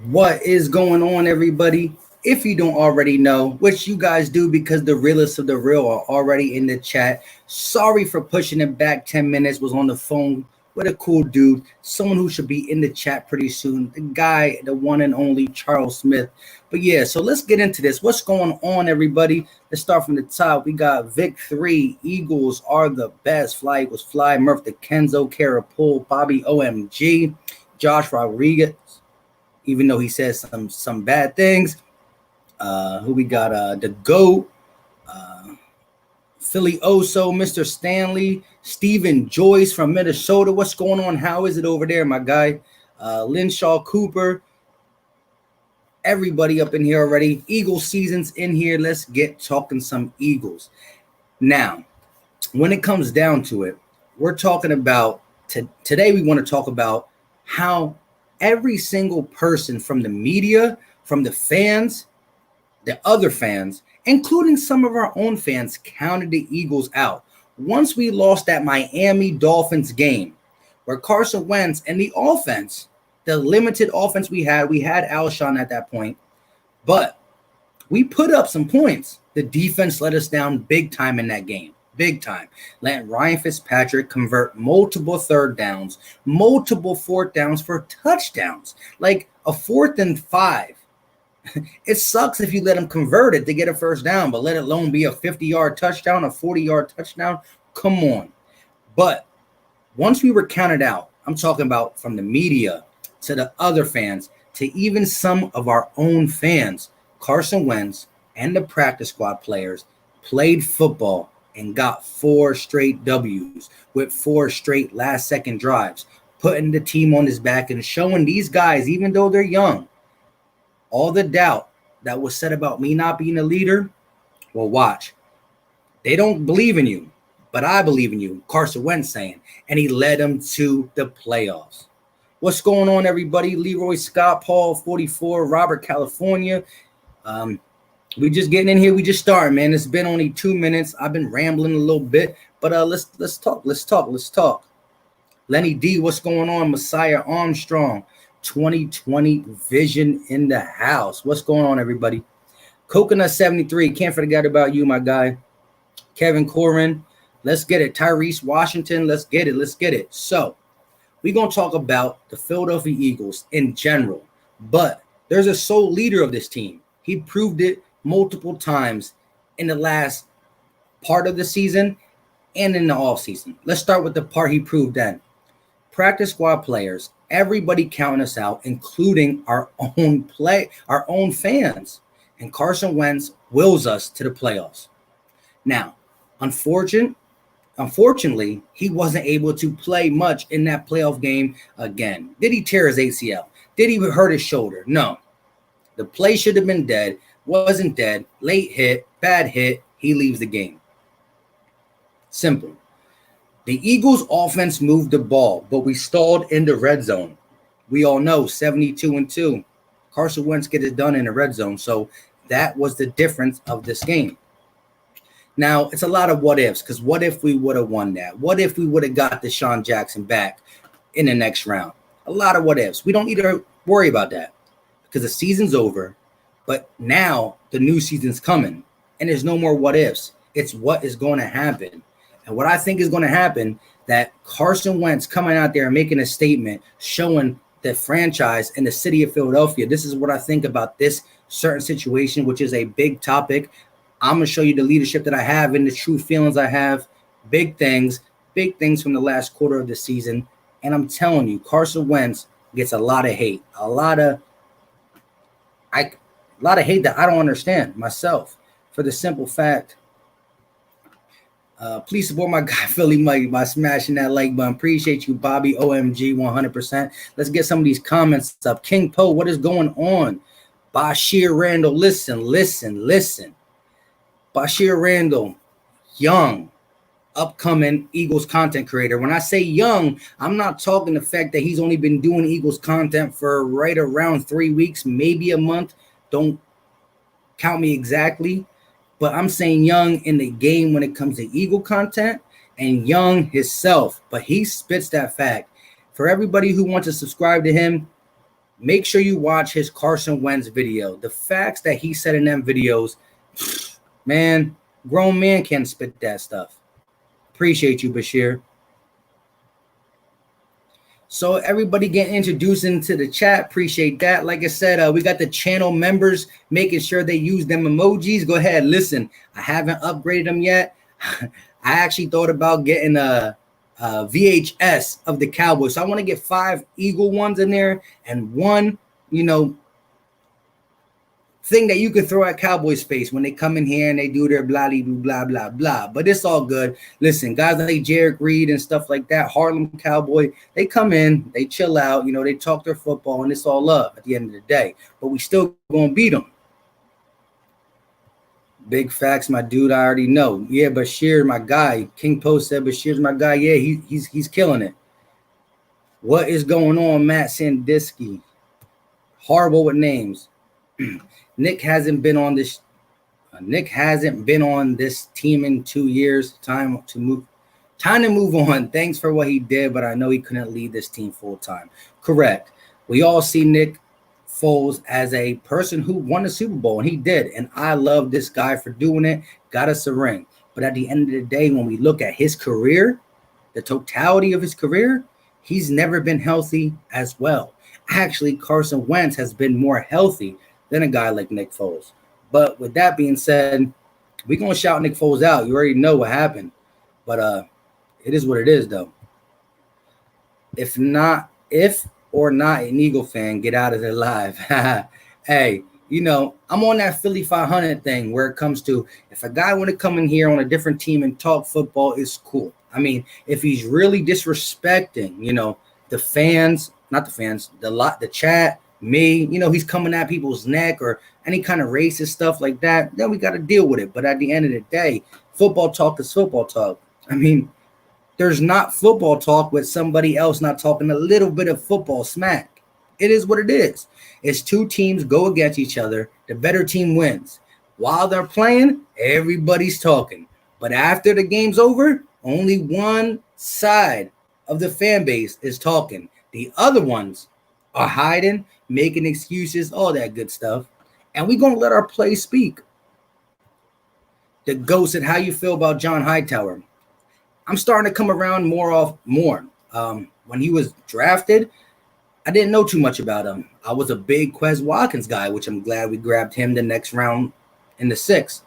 What is going on, everybody? If you don't already know, which you guys do because the realest of the real are already in the chat. Sorry for pushing it back 10 minutes. Was on the phone with a cool dude, someone who should be in the chat pretty soon. The guy, the one and only Charles Smith. But yeah, so let's get into this. What's going on, everybody? Let's start from the top. We got Vic 3. Eagles are the best. Fly Eagles Fly. Murph the Kenzo. Kara Poole. Bobby OMG. Josh Rodriguez, even though he says some bad things. Who we got? The GOAT, Philly Oso, Mr. Stanley, Stephen Joyce from Minnesota. What's going on? How is it over there, my guy? Linshaw Cooper. Everybody up in here already. Eagles season's in here. Let's get talking some Eagles. Now, when it comes down to it, we're talking about today. We want to talk about how every single person from the media, from the fans, the other fans, including some of our own fans, counted the Eagles out. Once we lost that Miami Dolphins game where Carson Wentz and the offense, the limited offense we had Alshon at that point, but we put up some points. The defense let us down big time in that game. Big time. Letting Ryan Fitzpatrick convert multiple third downs, multiple fourth downs for touchdowns, like a 4th and 5. It sucks if you let him convert it to get a first down, but let it alone be a 50-yard touchdown, a 40-yard touchdown. Come on. But once we were counted out, I'm talking about from the media to the other fans to even some of our own fans, Carson Wentz and the practice squad players played football and got 4 straight W's with 4 straight last-second drives, putting the team on his back and showing these guys, even though they're young, all the doubt that was said about me not being a leader. Well, watch. They don't believe in you, but I believe in you, Carson Wentz saying, and he led them to the playoffs. What's going on, everybody? Leroy Scott, Paul 44, Robert California. We just getting in here. We just starting, man. It's been only 2 minutes. I've been rambling a little bit, but let's talk. Lenny D, what's going on? Messiah Armstrong, 2020 vision in the house. What's going on, everybody? Coconut 73, can't forget about you, my guy. Kevin Corin, let's get it. Tyrese Washington, let's get it. So we're gonna talk about the Philadelphia Eagles in general, but there's a sole leader of this team. He proved it multiple times in the last part of the season and in the offseason. Let's start with the part he proved then. Practice squad players, everybody counting us out, including our own fans. And Carson Wentz wills us to the playoffs. Now, unfortunately, he wasn't able to play much in that playoff game again. Did he tear his ACL? Did he hurt his shoulder? No. The play should have been dead. Wasn't dead. Late hit, bad hit. He leaves the game. Simple. The Eagles offense moved the ball, but we stalled in the red zone. We all know 72-2. Carson Wentz gets it done in the red zone. So that was the difference of this game. Now, it's a lot of what ifs, because what if we would have won that? What if we would have got Deshaun Jackson back in the next round? A lot of what ifs. We don't need to worry about that because the season's over. But now the new season's coming, and there's no more what ifs. It's what is going to happen. And what I think is going to happen, that Carson Wentz coming out there and making a statement showing the franchise and the city of Philadelphia, this is what I think about this certain situation, which is a big topic. I'm going to show you the leadership that I have and the true feelings I have. Big things from the last quarter of the season. And I'm telling you, Carson Wentz gets a lot of hate, a lot of hate that I don't understand myself, for the simple fact. Please support my guy Philly Mike by smashing that like button. Appreciate you, Bobby OMG 100%. Let's get some of these comments up. King Poe, what is going on? Bashir Randall, listen. Bashir Randall, young, upcoming Eagles content creator. When I say young, I'm not talking the fact that he's only been doing Eagles content for right around 3 weeks, maybe a month. Don't count me exactly, but I'm saying young in the game when it comes to Eagle content, and young himself. But he spits that fact. For everybody who wants to subscribe to him, make sure you watch his Carson Wentz video. The facts that he said in them videos, man, grown man can't spit that stuff. Appreciate you, Bashir. So everybody getting introduced into the chat. Appreciate that. Like I said, we got the channel members making sure they use them emojis. Go ahead. Listen, I haven't upgraded them yet. I actually thought about getting a VHS of the Cowboys. So I want to get 5 Eagle ones in there and one, thing that you could throw at Cowboys' face when they come in here and they do their blah, blah, blah. But it's all good. Listen, guys like Jarek Reed and stuff like that, Harlem Cowboy, they come in, they chill out, they talk their football, and it's all love at the end of the day. But we still going to beat them. Big facts, my dude, I already know. Yeah, Bashir, my guy. King Post said Bashir's my guy. Yeah, he's killing it. What is going on, Matt Sandisky? Horrible with names. Nick hasn't been on this team in 2 years. Time to move on. Thanks for what he did, but I know he couldn't lead this team full time. Correct. We all see Nick Foles as a person who won a Super Bowl, and he did. And I love this guy for doing it. Got us a ring. But at the end of the day, when we look at his career, the totality of his career, he's never been healthy as well. Actually, Carson Wentz has been more healthy than a guy like Nick Foles. But with that being said, we're going to shout Nick Foles out. You already know what happened. But it is what it is, though. If or not an Eagle fan, get out of there live. Hey, I'm on that Philly 500 thing where it comes to if a guy want to come in here on a different team and talk football, it's cool. I mean, if he's really disrespecting, the fans, not the fans, the chat, me, he's coming at people's neck or any kind of racist stuff like that, then we got to deal with it. But at the end of the day, football talk is football talk. I mean, there's not football talk with somebody else not talking a little bit of football smack. It is what it is. It's 2 teams go against each other. The better team wins. While they're playing, everybody's talking. But after the game's over, only one side of the fan base is talking. The other ones are hiding, making excuses, all that good stuff. And we're going to let our play speak. The GOAT said, how you feel about John Hightower? I'm starting to come around more. When he was drafted, I didn't know too much about him. I was a big Quez Watkins guy, which I'm glad we grabbed him the next round in the 6th.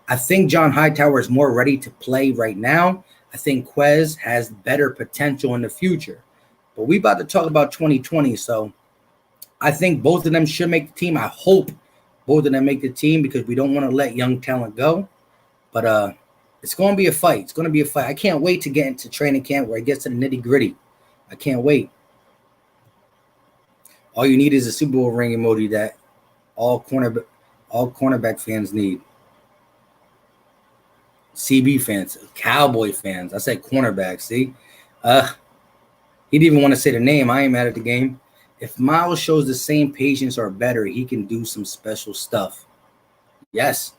I think John Hightower is more ready to play right now. I think Quez has better potential in the future. But we about to talk about 2020, so I think both of them should make the team. I hope both of them make the team because we don't want to let young talent go. But it's going to be a fight. It's going to be a fight. I can't wait to get into training camp where it gets to the nitty-gritty. I can't wait. All you need is a Super Bowl ring emoji that all cornerback fans need. CB fans, Cowboy fans. I said cornerback, see? He didn't even want to say the name. I ain't mad at the game. If Miles shows the same patience or better, he can do some special stuff. Yes.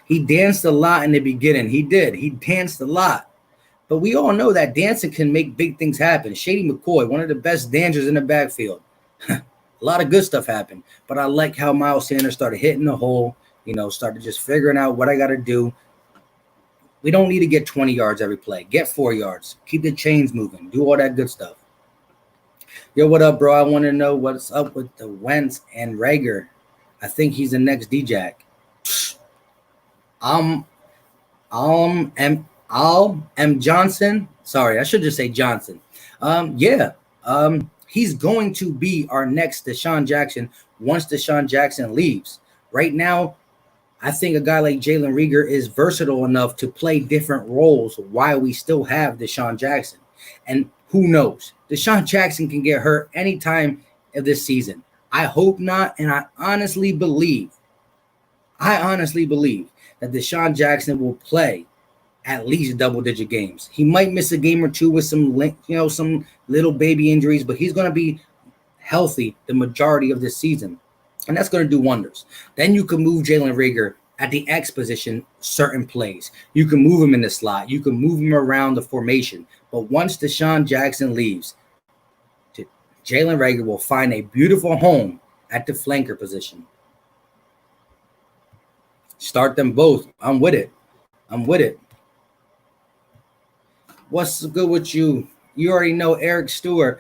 He danced a lot in the beginning. He did. He danced a lot. But we all know that dancing can make big things happen. Shady McCoy, one of the best dancers in the backfield. A lot of good stuff happened. But I like how Miles Sanders started hitting the hole, started just figuring out what I got to do. We don't need to get 20 yards every play. Get 4 yards. Keep the chains moving. Do all that good stuff. Yo, what up, bro? I want to know what's up with the Wentz and Rager. I think he's the next D-Jack. M. Johnson. Sorry, I should just say Johnson. He's going to be our next Deshaun Jackson once Deshaun Jackson leaves. Right now, I think a guy like Jalen Reagor is versatile enough to play different roles while we still have Deshaun Jackson. And who knows? Deshaun Jackson can get hurt any time of this season. I hope not, and I honestly believe that Deshaun Jackson will play at least double-digit games. He might miss a game or two with some little baby injuries, but he's going to be healthy the majority of this season. And that's going to do wonders. Then you can move Jalen Reagor at the X position certain plays. You can move him in the slot. You can move him around the formation. But once Deshaun Jackson leaves, Jalen Reagor will find a beautiful home at the flanker position. Start them both. I'm with it. What's good with you? You already know Eric Stewart.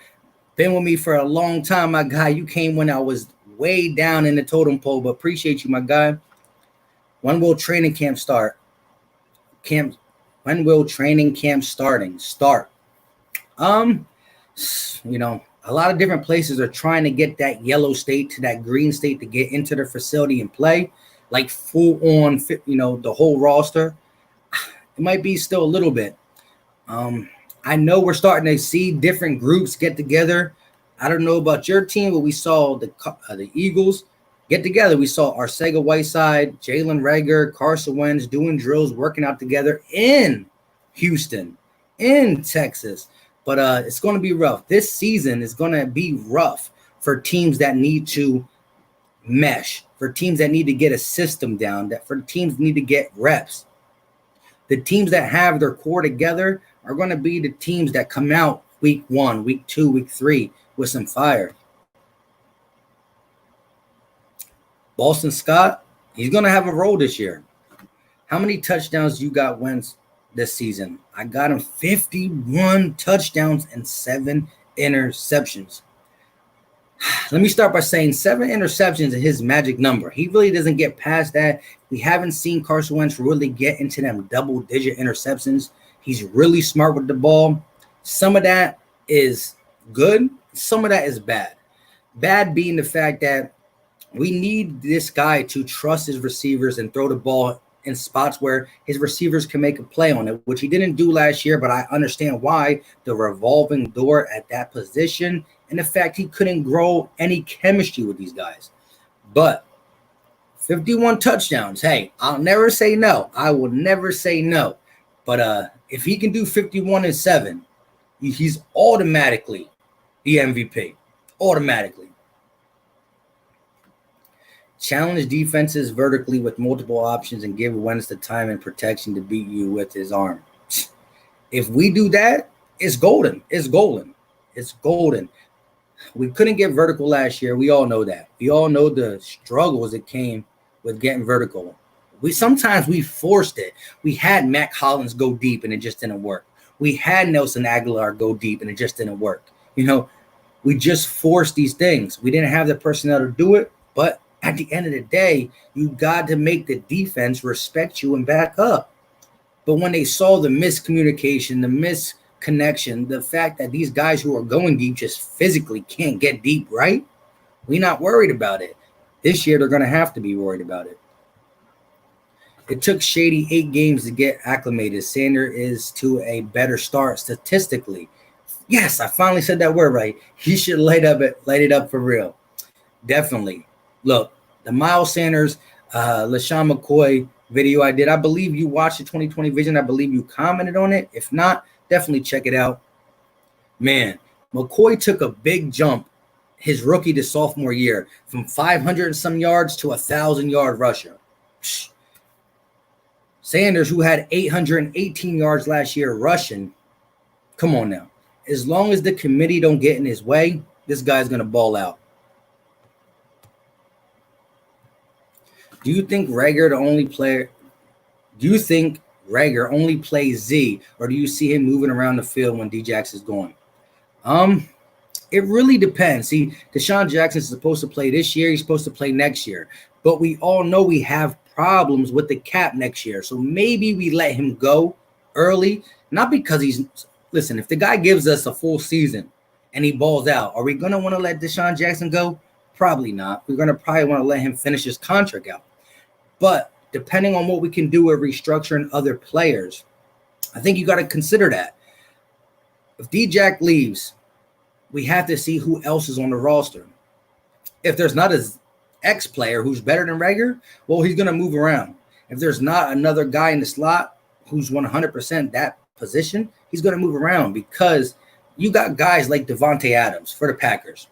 Been with me for a long time, my guy. You came when I was way down in the totem pole, but appreciate you, my guy. When will training camp start? When will training camp start? A lot of different places are trying to get that yellow state to that green state to get into their facility and play, like full on, the whole roster. It might be still a little bit. I know we're starting to see different groups get together. I don't know about your team, but we saw the Eagles get together. We saw Arcega-Whiteside, Jalen Reagor, Carson Wentz doing drills, working out together in Houston, in Texas. But it's going to be rough. This season is going to be rough for teams that need to mesh, for teams that need to get a system down, for teams that need to get reps. The teams that have their core together are going to be the teams that come out week 1, week 2, week 3 with some fire. Boston Scott, he's going to have a role this year. How many touchdowns you got Wentz this season? I got him 51 touchdowns and 7 interceptions. Let me start by saying 7 interceptions is his magic number. He really doesn't get past that. We haven't seen Carson Wentz really get into them double-digit interceptions. He's really smart with the ball. Some of that is good. Some of that is bad. Bad being the fact that we need this guy to trust his receivers and throw the ball in spots where his receivers can make a play on it, which he didn't do last year, but I understand why. The revolving door at that position and the fact he couldn't grow any chemistry with these guys. But 51 touchdowns, hey, I'll never say no. I will never say no. But if he can do 51 and 7, he's automatically the MVP. Automatically. Challenge defenses vertically with multiple options and give Wentz the time and protection to beat you with his arm. If we do that, it's golden. It's golden. It's golden. We couldn't get vertical last year. We all know that. We all know the struggles that came with getting vertical. Sometimes we forced it. We had Mac Hollins go deep and it just didn't work. We had Nelson Aguilar go deep and it just didn't work. We just forced these things. We didn't have the personnel to do it, but at the end of the day, you got to make the defense respect you and back up. But when they saw the miscommunication, the misconnection, the fact that these guys who are going deep just physically can't get deep, right? We're not worried about it. This year, they're going to have to be worried about it. It took Shady 8 games to get acclimated. Sander is to a better start statistically. Yes, I finally said that word right. He should light it up for real. Definitely. Look, the Miles Sanders, LaShawn McCoy video I did, I believe you watched the 2020 Vision. I believe you commented on it. If not, definitely check it out. Man, McCoy took a big jump his rookie to sophomore year from 500 and some yards to 1,000-yard rusher. Sanders, who had 818 yards last year rushing, come on now. As long as the committee don't get in his way, this guy's going to ball out. Do you think Reagor only plays Z, or do you see him moving around the field when D-Jax is going? It really depends. See, Deshaun Jackson is supposed to play this year. He's supposed to play next year. But we all know we have problems with the cap next year. So maybe we let him go early, not because listen, if the guy gives us a full season and he balls out, are we going to want to let Deshaun Jackson go? Probably not. We're going to probably want to let him finish his contract out. But depending on what we can do with restructuring other players, I think you got to consider that. If D-Jack leaves, we have to see who else is on the roster. If there's not an ex-player who's better than Reagor, well, he's going to move around. If there's not another guy in the slot who's 100% that position, he's going to move around because you got guys like Devontae Adams for the Packers.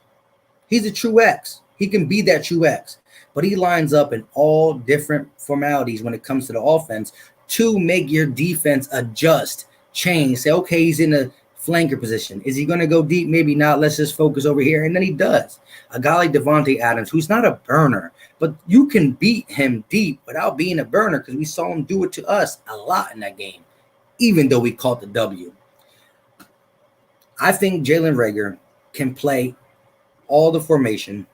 He's a true X. He can be that true X. But he lines up in all different formalities when it comes to the offense to make your defense adjust, change, say, okay, he's in the flanker position. Is he going to go deep? Maybe not. Let's just focus over here. And then he does. A guy like Devontae Adams, who's not a burner, but you can beat him deep without being a burner because we saw him do it to us a lot in that game, even though we caught the W. I think Jalen Reagor can play all the formation.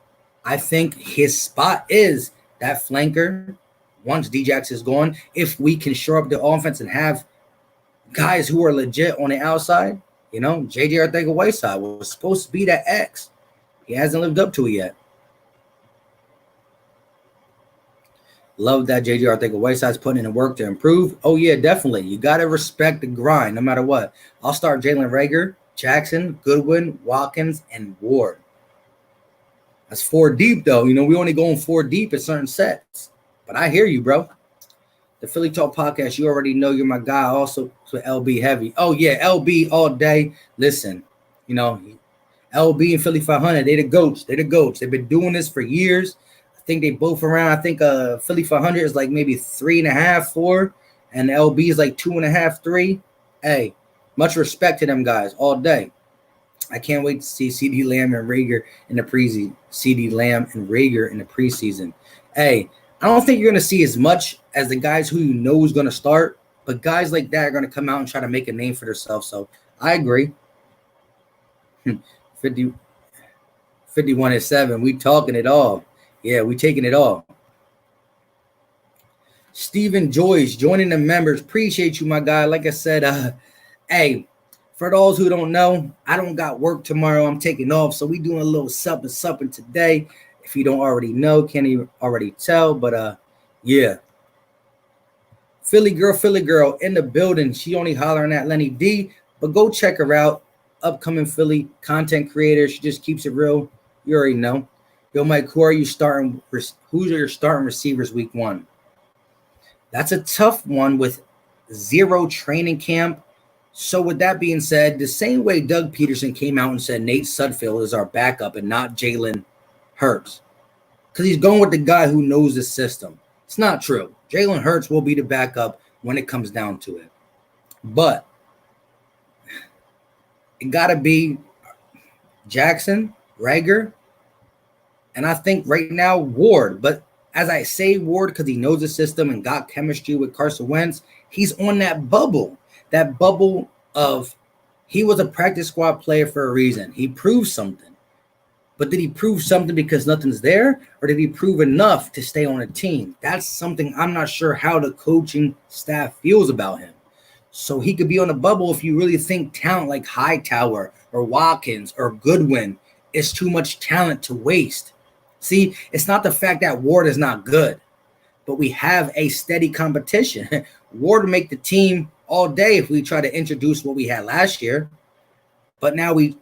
I think his spot is that flanker once Djax is gone. If we can shore up the offense and have guys who are legit on the outside, J.J. Arcega-Whiteside was supposed to be that X. He hasn't lived up to it yet. Love that J.J. Arcega-Whiteside's putting in the work to improve. Oh, yeah, definitely. You got to respect the grind no matter what. I'll start Jalen Reagor, Jackson, Goodwin, Watkins, and Ward. That's 4 deep, though. We only going 4 deep at certain sets. But I hear you, bro. The Philly Talk Podcast, you already know you're my guy. Also, with LB Heavy. Oh, yeah, LB all day. Listen, LB and Philly 500, they the GOATs. They're the GOATs. They've been doing this for years. I think they both around. I think Philly 500 is like maybe 3.5, 4. And LB is like 2.5, 3. Hey, much respect to them guys all day. I can't wait to see CeeDee Lamb and Reagor in the preseason. Hey, I don't think you're going to see as much as the guys who you know is going to start, but guys like that are going to come out and try to make a name for themselves. So I agree. 51-7. We talking it all. Yeah, we taking it all. Stephen Joyce joining the members. Appreciate you, my guy. Like I said, hey, for those who don't know, I don't got work tomorrow. I'm taking off. So we doing a little something today. If you don't already know, can't even already tell. But yeah. Philly girl in the building. She only hollering at Lenny D. But go check her out. Upcoming Philly content creator. She just keeps it real. You already know. Yo, Mike, who's your starting receivers week 1? That's a tough one with 0 training camp. So with that being said, the same way Doug Peterson came out and said Nate Sudfeld is our backup and not Jalen Hurts, because he's going with the guy who knows the system. It's not true. Jalen Hurts will be the backup when it comes down to it. But it got to be Jackson, Reagor, and I think right now Ward. But as I say Ward because he knows the system and got chemistry with Carson Wentz, he's on that bubble. That bubble of he was a practice squad player for a reason. He proved something. But did he prove something because nothing's there? Or did he prove enough to stay on a team? That's something I'm not sure how the coaching staff feels about him. So he could be on a bubble if you really think talent like Hightower or Watkins or Goodwin is too much talent to waste. See, it's not the fact that Ward is not good, but we have a steady competition. Ward would make the team all day if we try to introduce what we had last year, but now we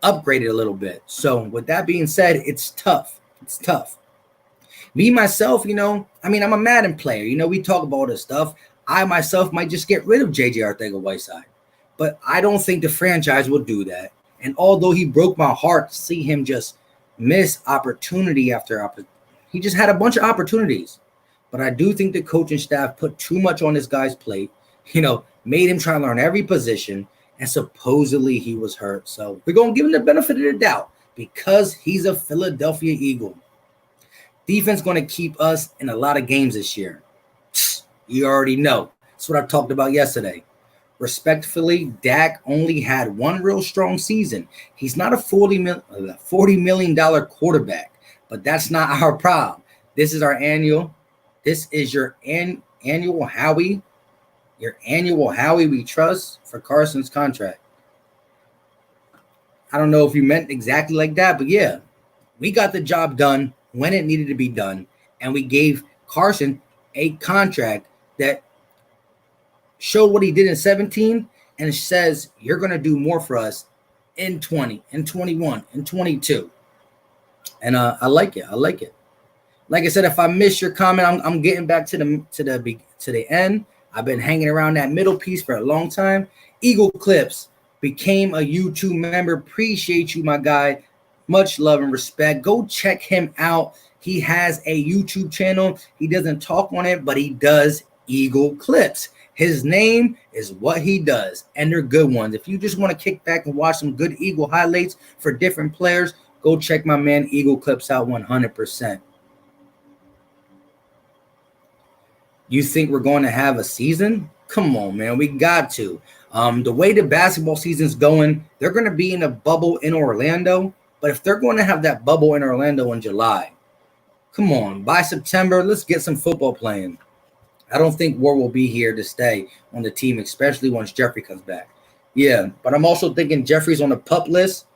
upgraded a little bit. So with that being said, it's tough. It's tough. Me, myself, I'm a Madden player. We talk about all this stuff. I, myself, might just get rid of J.J. Arcega-Whiteside, but I don't think the franchise will do that. And although he broke my heart to see him just miss opportunity after opportunity, he just had a bunch of opportunities. But I do think the coaching staff put too much on this guy's plate, made him try to learn every position, and supposedly he was hurt. So we're going to give him the benefit of the doubt because he's a Philadelphia Eagle. Defense going to keep us in a lot of games this year. You already know. That's what I talked about yesterday. Respectfully, Dak only had one real strong season. He's not a $40 million quarterback, but that's not our problem. This is your annual Howie. Your annual Howie we trust for Carson's contract. I don't know if you meant exactly like that, but yeah, we got the job done when it needed to be done, and we gave Carson a contract that showed what he did in 17 and it says you're going to do more for us in 20, in 21, in 22. And I like it. I like it. Like I said, if I miss your comment, I'm getting back to the end. I've been hanging around that middle piece for a long time. Eagle Clips became a YouTube member. Appreciate you, my guy. Much love and respect. Go check him out. He has a YouTube channel. He doesn't talk on it, but he does Eagle Clips. His name is what he does, and they're good ones. If you just want to kick back and watch some good Eagle highlights for different players, go check my man Eagle Clips out 100%. You think we're going to have a season? Come on, man. We got to. The way the basketball season's going, they're going to be in a bubble in Orlando. But if they're going to have that bubble in Orlando in July, come on. By September, let's get some football playing. I don't think War will be here to stay on the team, especially once Jeffrey comes back. Yeah, but I'm also thinking Jeffrey's on the PUP list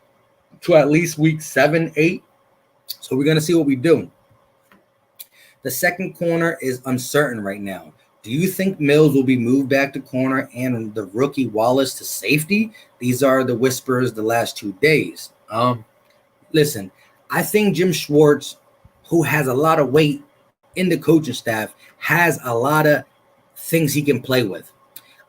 to at least week 7, 8. So we're going to see what we do. The second corner is uncertain right now. Do you think Mills will be moved back to corner and the rookie Wallace to safety? These are the whispers the last 2 days. Listen, I think Jim Schwartz, who has a lot of weight in the coaching staff, has a lot of things he can play with.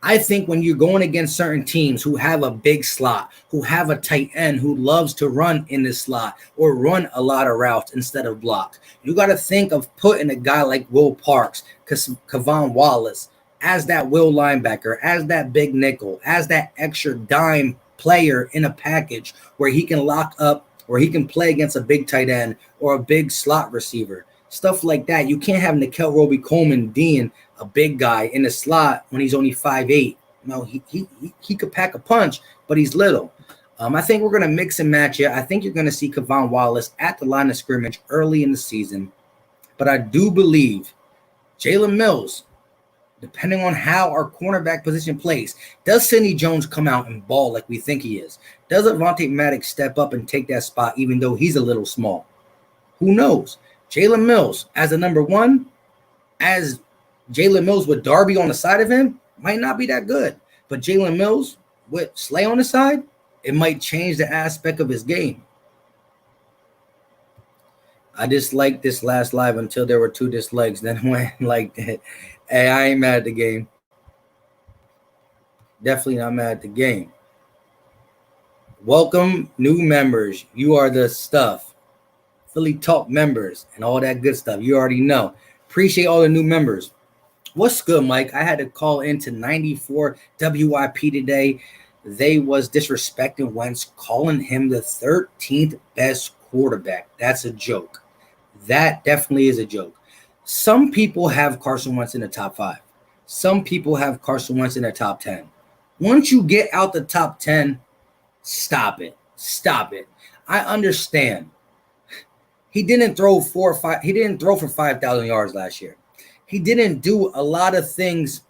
I think when you're going against certain teams who have a big slot, who have a tight end who loves to run in the slot or run a lot of routes instead of block, you got to think of putting a guy like Will Parks, Kavon Wallace, as that will linebacker, as that big nickel, as that extra dime player in a package where he can lock up, where he can play against a big tight end or a big slot receiver. Stuff like that. You can't have Nickel Roby-Coleman being a big guy in the slot when he's only 5'8". No, he could pack a punch, but he's little. I think we're going to mix and match it. I think you're going to see Kavon Wallace at the line of scrimmage early in the season. But I do believe Jalen Mills, depending on how our cornerback position plays, does Sidney Jones come out and ball like we think he is? Does Avonte Maddox step up and take that spot even though he's a little small? Who knows? Jalen Mills as a number one, as Jalen Mills with Darby on the side of him, might not be that good. But Jalen Mills with Slay on the side, it might change the aspect of his game. I disliked this last live until there were 2 dislikes. Then went like that. Hey, I ain't mad at the game. Definitely not mad at the game. Welcome, new members. You are the stuff. Philly Talk members and all that good stuff. You already know. Appreciate all the new members. What's good, Mike? I had to call into 94 WIP today. They was disrespecting Wentz, calling him the 13th best quarterback. That's a joke. That definitely is a joke. Some people have Carson Wentz in the top 5. Some people have Carson Wentz in the top 10. Once you get out the top 10, stop it. Stop it. I understand. He didn't throw for 5,000 yards last year. He didn't do a lot of things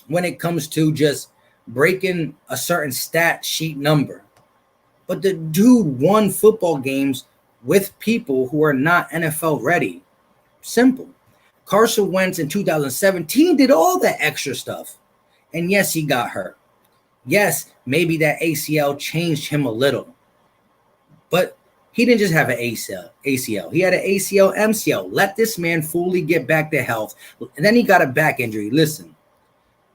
when it comes to just breaking a certain stat sheet number. But the dude won football games with people who are not NFL ready. Simple. Carson Wentz in 2017 did all the extra stuff. And yes, he got hurt. Yes, maybe that ACL changed him a little. But he didn't just have an ACL. He had an ACL, MCL. Let this man fully get back to health. And then he got a back injury. Listen,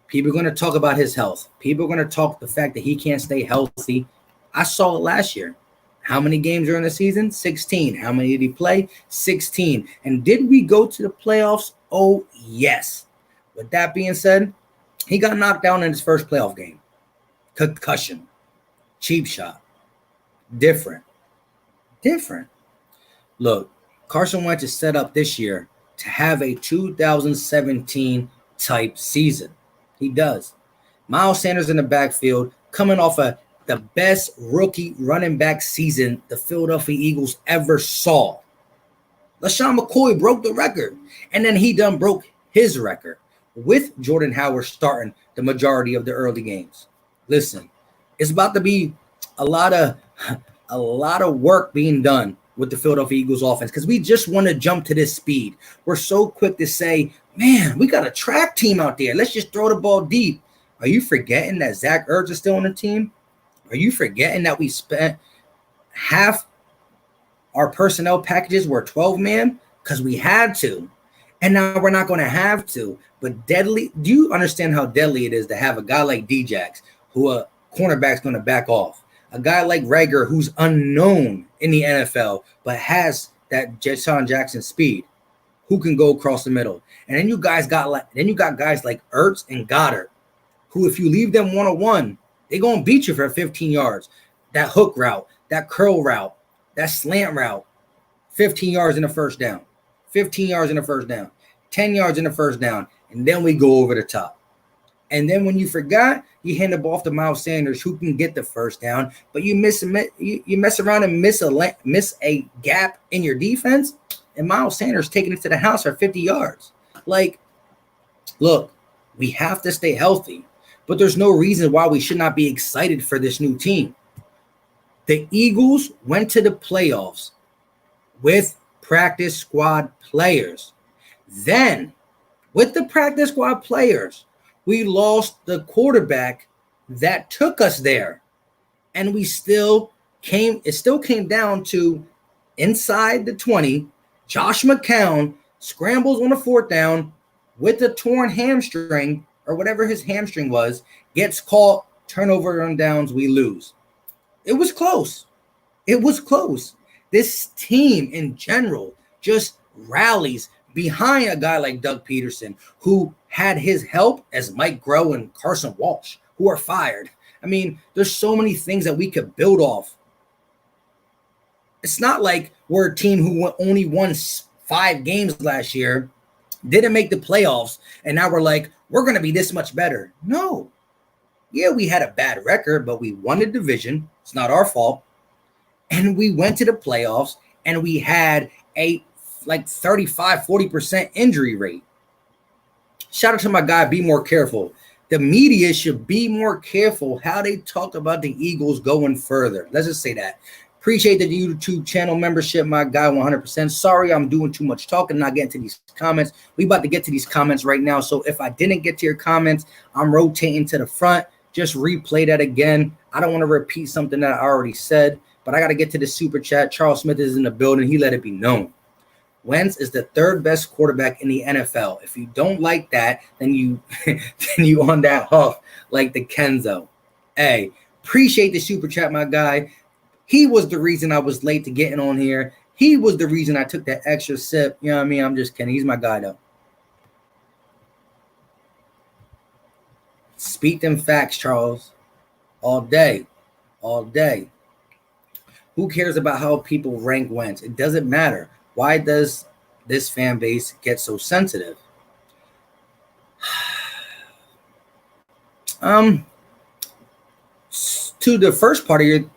people are going to talk about his health. People are going to talk the fact that he can't stay healthy. I saw it last year. How many games during the season? 16. How many did he play? 16. And did we go to the playoffs? Oh, yes. With that being said, he got knocked down in his first playoff game. Concussion. Cheap shot. Different. Look, Carson Wentz is set up this year to have a 2017 type season. He does. Miles Sanders in the backfield, coming off of the best rookie running back season the Philadelphia Eagles ever saw. LaShawn McCoy broke the record, and then he done broke his record with Jordan Howard starting the majority of the early games. Listen, it's about to be a lot of work being done with the Philadelphia Eagles offense because we just want to jump to this speed. We're so quick to say, man, we got a track team out there. Let's just throw the ball deep. Are you forgetting that Zach Ertz is still on the team? Are you forgetting that we spent half our personnel packages were 12-man because we had to, and now we're not going to have to? But deadly, do you understand how deadly it is to have a guy like Djax, who a cornerback's going to back off? A guy like Rager, who's unknown in the NFL, but has that Deshaun Jackson speed, who can go across the middle. And then you got guys like Ertz and Goddard, who, if you leave them one-on-one, they're going to beat you for 15 yards. That hook route, that curl route, that slant route, 15 yards in the first down, 15 yards in the first down, 10 yards in the first down, and then we go over the top. And then when you forgot, you hand the ball off to Miles Sanders, who can get the first down, but you mess around and miss a gap in your defense, and Miles Sanders taking it to the house for 50 yards. Like, look, we have to stay healthy, but there's no reason why we should not be excited for this new team. The Eagles went to the playoffs with practice squad players. Then, with the practice squad players, we lost the quarterback that took us there. And it still came down to inside the 20, Josh McCown scrambles on a fourth down with a torn hamstring or whatever his hamstring was, gets caught, turnover on downs, we lose. It was close. It was close. This team in general just rallies behind a guy like Doug Peterson, who had his help as Mike Groh and Carson Walsh, who are fired. I mean, there's so many things that we could build off. It's not like we're a team who only won 5 games last year, didn't make the playoffs, and now we're like, we're going to be this much better. No. Yeah, we had a bad record, but we won the division. It's not our fault. And we went to the playoffs, and we had a 35-40% injury rate. Shout out to my guy, Be More Careful. The media should be more careful how they talk about the Eagles going further. Let's just say that. Appreciate the YouTube channel membership, my guy, 100%. Sorry I'm doing too much talking, not getting to these comments. We about to get to these comments right now. So if I didn't get to your comments, I'm rotating to the front. Just replay that again. I don't want to repeat something that I already said, but I got to get to the super chat. Charles Smith is in the building. He let it be known. Wentz is the 3rd best quarterback in the NFL. If you don't like that, then you on that huff like the Kenzo. Hey, appreciate the super chat, my guy. He was the reason I was late to getting on here. He was the reason I took that extra sip. You know what I mean? I'm just kidding. He's my guy, though. Speak them facts, Charles. All day. All day. Who cares about how people rank Wentz? It doesn't matter. Why does this fan base get so sensitive? To the first part of your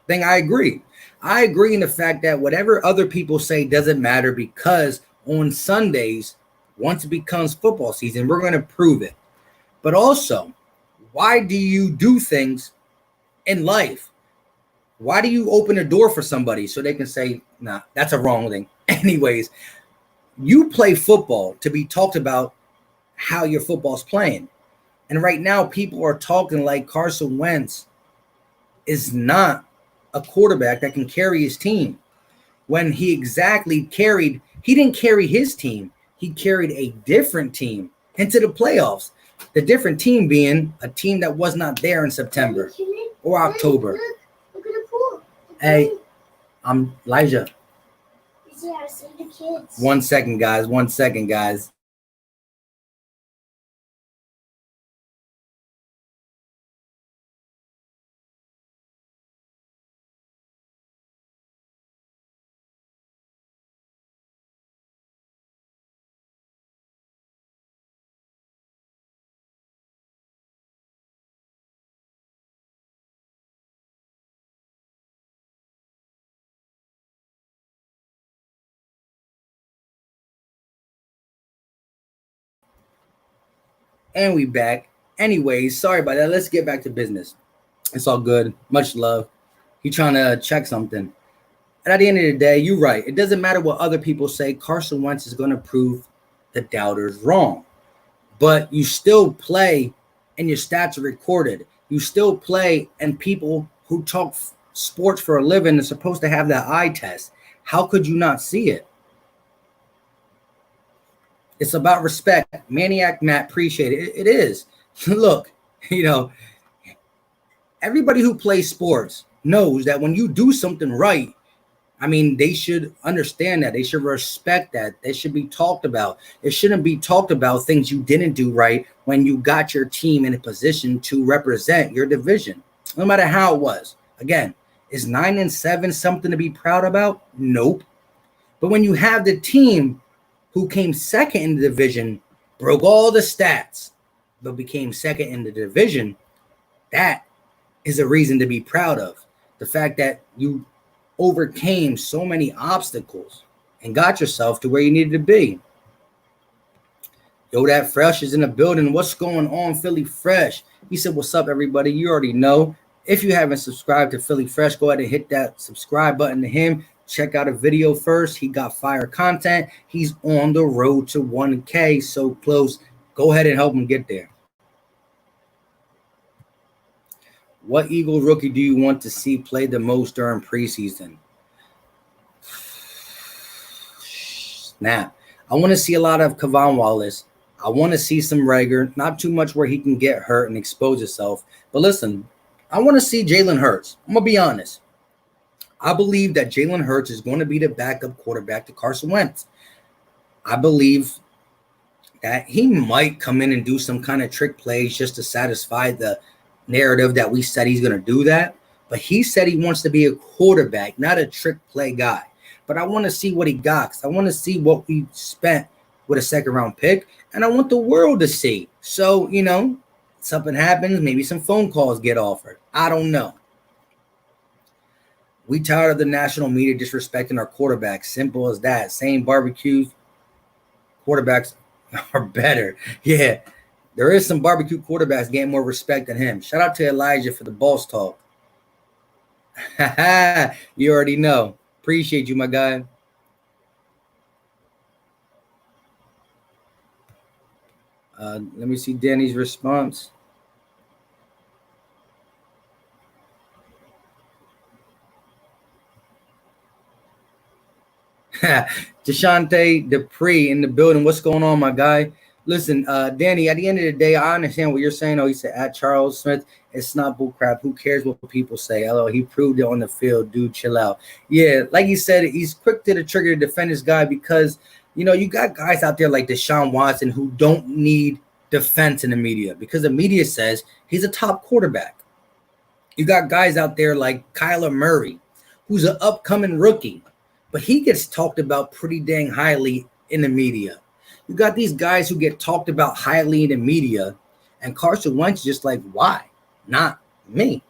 thing, I agree. I agree in the fact that whatever other people say doesn't matter, because on Sundays, once it becomes football season, we're going to prove it. But also, why do you do things in life? Why do you open a door for somebody so they can say, nah, that's a wrong thing? Anyways, you play football to be talked about how your football's playing. And right now, people are talking like Carson Wentz is not a quarterback that can carry his team. When he didn't carry his team. He carried a different team into the playoffs. The different team being a team that was not there in September or October. Look at the pool. Hey, I'm Elijah. Yeah, see the kids. 1 second, guys. 1 second, guys. And we back. Anyways, sorry about that. Let's get back to business. It's all good. Much love. He trying to check something. And at the end of the day, you're right. It doesn't matter what other people say. Carson Wentz is going to prove the doubters wrong. But you still play and your stats are recorded. You still play, and people who talk sports for a living are supposed to have that eye test. How could you not see it? It's about respect. Maniac Matt, appreciate it. It is. Look, everybody who plays sports knows that when you do something right, I mean, they should understand that. They should respect that. They should be talked about. It shouldn't be talked about things you didn't do right when you got your team in a position to represent your division, no matter how it was. Again, is 9-7 something to be proud about? Nope. But when you have the team who came second in the division, broke all the stats, but became second in the division, that is a reason to be proud of. The fact that you overcame so many obstacles and got yourself to where you needed to be. Yo, that Fresh is in the building. What's going on, Philly Fresh? He said, what's up, everybody? You already know. If you haven't subscribed to Philly Fresh, go ahead and hit that subscribe button to him. Check out a video first. He got fire content. He's on the road to 1K, so close. Go ahead and help him get there. What Eagles rookie do you want to see play the most during preseason? Snap. I want to see a lot of Kavon Wallace. I want to see some Rager, not too much where he can get hurt and expose himself. But listen, I want to see Jalen Hurts. I'm going to be honest. I believe that Jalen Hurts is going to be the backup quarterback to Carson Wentz. I believe that he might come in and do some kind of trick plays just to satisfy the narrative that we said he's going to do that. But he said he wants to be a quarterback, not a trick play guy. But I want to see what he got, because I want to see what we spent with a second-round pick, and I want the world to see. So, something happens, maybe some phone calls get offered. I don't know. We tired of the national media disrespecting our quarterbacks. Simple as that. Saying barbecues, quarterbacks are better. Yeah, there is some barbecue quarterbacks getting more respect than him. Shout out to Elijah for the boss talk. You already know. Appreciate you, my guy. Let me see Danny's response. Deshante Dupree in the building. What's going on, my guy? Listen, Danny, at the end of the day, I understand what you're saying. Oh, he said at Charles Smith, it's not bullcrap. Who cares what people say? Hello, he proved it on the field. Dude, chill out. Yeah, like he said, he's quick to the trigger to defend his guy because, you got guys out there like Deshaun Watson who don't need defense in the media because the media says he's a top quarterback. You got guys out there like Kyler Murray, who's an upcoming rookie, but he gets talked about pretty dang highly in the media. You got these guys who get talked about highly in the media, and Carson Wentz is just like, why? Not me.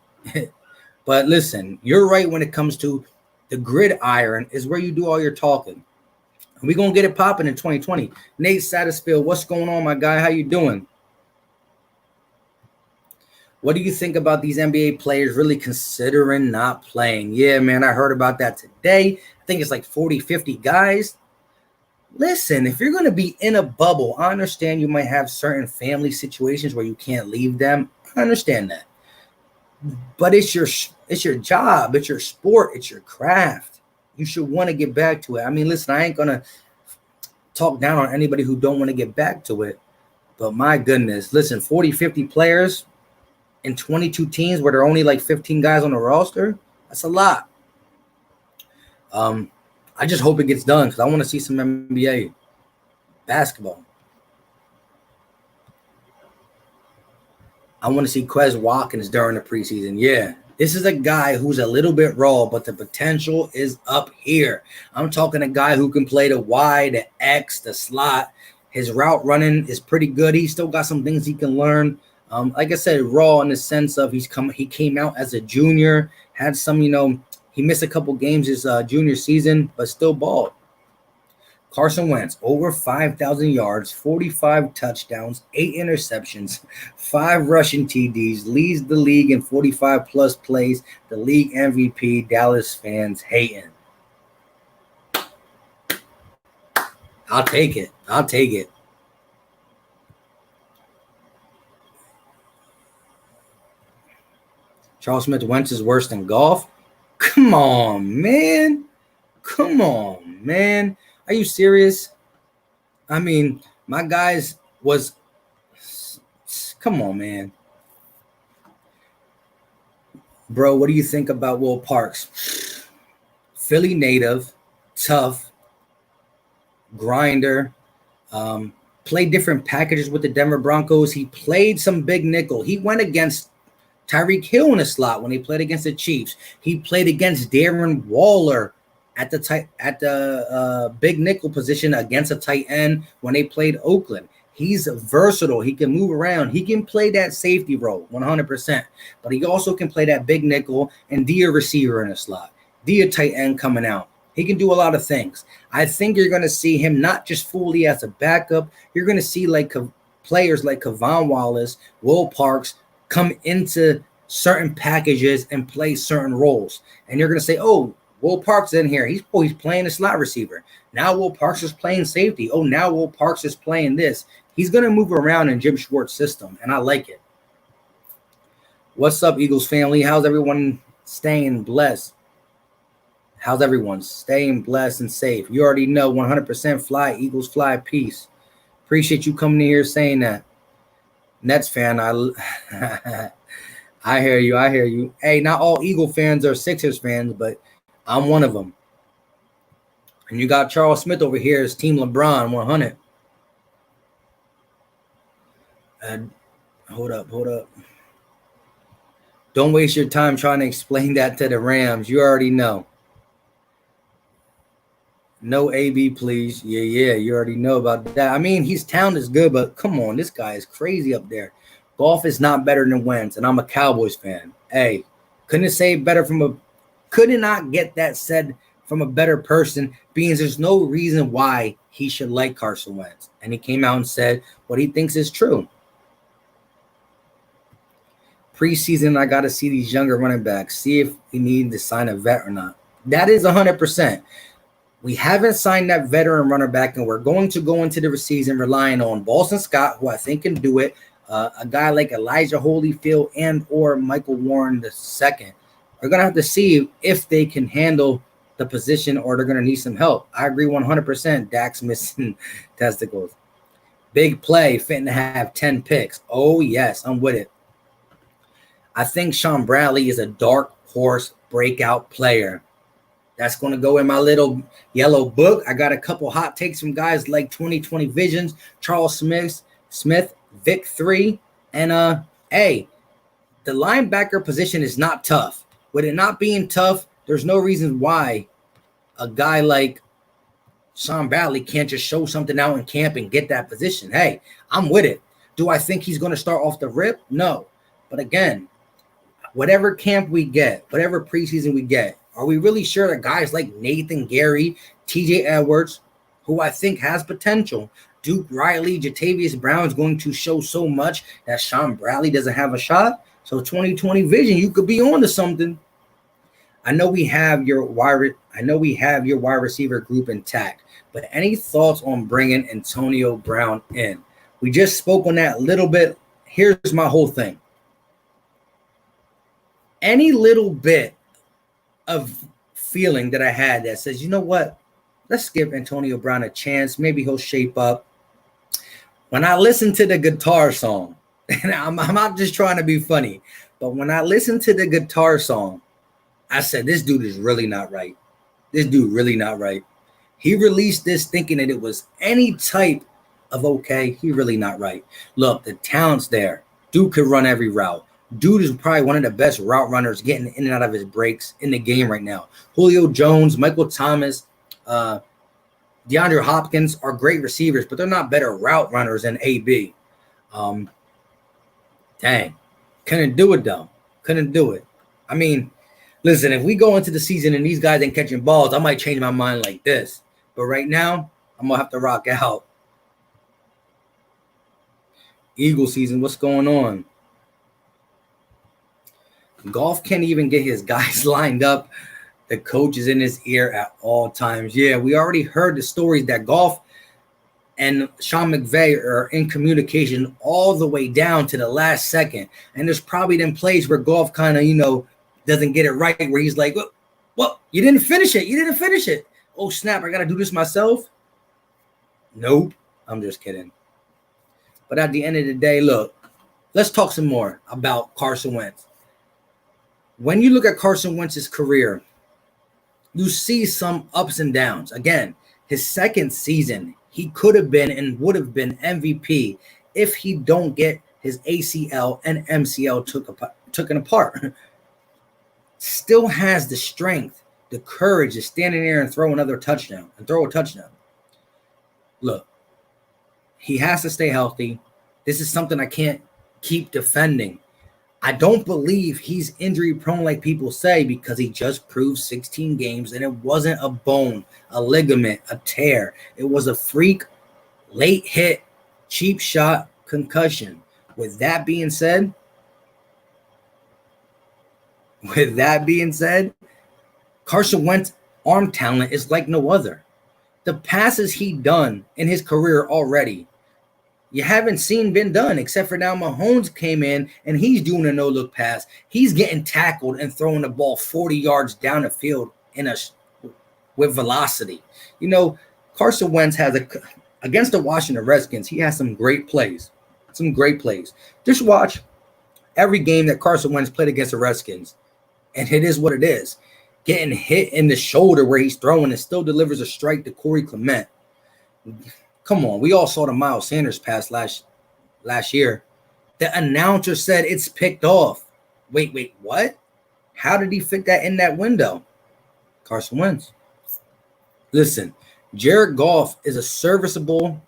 But listen, you're right when it comes to the gridiron is where you do all your talking. We're going to get it popping in 2020. Nate Satterfield, what's going on, my guy? How you doing? What do you think about these NBA players really considering not playing? Yeah, man, I heard about that today. I think it's like 40, 50 guys. Listen, if you're going to be in a bubble, I understand you might have certain family situations where you can't leave them. I understand that. But it's your job, it's your sport, it's your craft. You should want to get back to it. I mean, listen, I ain't going to talk down on anybody who don't want to get back to it. But my goodness, listen, 40, 50 players in 22 teams where there are only like 15 guys on the roster, that's a lot. I just hope it gets done because I want to see some NBA basketball. I want to see Quez Watkins during the preseason. Yeah, this is a guy who's a little bit raw, but the potential is up here. I'm talking a guy who can play the Y, the X, the slot. His route running is pretty good. He's still got some things he can learn. Like I said, raw in the sense of he came out as a junior, had some, he missed a couple games his junior season, but still balled. Carson Wentz, over 5,000 yards, 45 touchdowns, 8 interceptions, 5 rushing TDs, leads the league in 45-plus plays, the league MVP, Dallas fans hating. I'll take it. Charles Smith Wentz is worse than golf? Come on, man. Are you serious? I mean, my guys was – come on, man. Bro, what do you think about Will Parks? Philly native, tough, grinder, played different packages with the Denver Broncos. He played some big nickel. He went against Tyreek Hill in the slot when he played against the Chiefs. He played against Darren Waller at the big nickel position against a tight end when they played Oakland. He's versatile. He can move around. He can play that safety role 100%, but he also can play that big nickel and be a receiver in the slot, be a tight end coming out. He can do a lot of things. I think you're going to see him not just fully as a backup. You're going to see like players like Kavon Wallace, Will Parks come into certain packages and play certain roles. And you're going to say, oh, Will Parks in here. He's playing a slot receiver. Now Will Parks is playing safety. Oh, now Will Parks is playing this. He's going to move around in Jim Schwartz's system, and I like it. What's up, Eagles family? How's everyone staying blessed? How's everyone staying blessed and safe? You already know 100% fly, Eagles fly, peace. Appreciate you coming in here saying that. Nets fan, I hear you. I hear you. Hey, not all Eagle fans are Sixers fans, but I'm one of them. And you got Charles Smith over here as Team LeBron 100. Hold up. Don't waste your time trying to explain that to the Rams. You already know. No AB, please. Yeah, you already know about that. I mean, his talent is good, but come on, this guy is crazy up there. Goff is not better than Wentz, and I'm a Cowboys fan. Hey, couldn't not get that said from a better person, being there's no reason why he should like Carson Wentz. And he came out and said what he thinks is true. Preseason, I got to see these younger running backs, see if we need to sign a vet or not. That is 100%. We haven't signed that veteran runner back, and we're going to go into the season relying on Boston Scott, who I think can do it, a guy like Elijah Holyfield and or Michael Warren II. We're going to have to see if they can handle the position or they're going to need some help. I agree 100%. Dak's missing testicles. Big play, fitting to have 10 picks. Oh, yes, I'm with it. I think Sean Bradley is a dark horse breakout player. That's going to go in my little yellow book. I got a couple hot takes from guys like 2020 Visions, Charles Smith, Vic 3, and hey, the linebacker position is not tough. With it not being tough, there's no reason why a guy like Sean Bradley can't just show something out in camp and get that position. Hey, I'm with it. Do I think he's going to start off the rip? No. But again, whatever camp we get, whatever preseason we get, are we really sure that guys like Nathan Gary, TJ Edwards, who I think has potential, Duke Riley, Jatavius Brown is going to show so much that Sean Bradley doesn't have a shot? So 2020 Vision, you could be on to something. I know we have your wide receiver group intact, but any thoughts on bringing Antonio Brown in? We just spoke on that a little bit. Here's my whole thing. Any little bit of feeling that I had that says, you know what, let's give Antonio Brown a chance. Maybe he'll shape up. When I listen to the guitar song, and I'm not just trying to be funny, but when I listened to the guitar song, I said, this dude is really not right. This dude really not right. He released this thinking that it was any type of okay. He really not right. Look, the talent's there. Dude could run every route. Dude is probably one of the best route runners getting in and out of his breaks in the game right now. Julio Jones, Michael Thomas, DeAndre Hopkins are great receivers, but they're not better route runners than AB. Dang. Couldn't do it, though. Couldn't do it. I mean, listen, if we go into the season and these guys ain't catching balls, I might change my mind like this. But right now, I'm going to have to rock out. Eagle season, what's going on? Goff can't even get his guys lined up. The coach is in his ear at all times. Yeah, we already heard the stories that Goff and Sean McVay are in communication all the way down to the last second. And there's probably them plays where Goff kind of, doesn't get it right, where he's like, well, you didn't finish it. You didn't finish it. Oh, snap, I got to do this myself? Nope, I'm just kidding. But at the end of the day, look, let's talk some more about Carson Wentz. When you look at Carson Wentz's career, You see some ups and downs. Again, his second season, he could have been and would have been MVP if he don't get his ACL and MCL taken apart. Still has the strength, the courage to stand in there and throw a touchdown. Look, he has to stay healthy. This is something I can't keep defending. I don't believe he's injury prone like people say because he just proved 16 games and it wasn't a bone, a ligament, a tear. It was a freak, late hit, cheap shot concussion. With that being said, Carson Wentz arm talent is like no other. The passes he done in his career already, you haven't seen been done, except for now Mahomes came in and he's doing a no-look pass. He's getting tackled and throwing the ball 40 yards down the field with velocity. You know, Carson Wentz has against the Washington Redskins, he has some great plays. Just watch every game that Carson Wentz played against the Redskins, and it is what it is. Getting hit in the shoulder where he's throwing and still delivers a strike to Corey Clement. Come on, we all saw the Miles Sanders pass last year. The announcer said it's picked off. Wait, what? How did he fit that in that window? Carson Wentz. Listen, Jared Goff is a serviceable,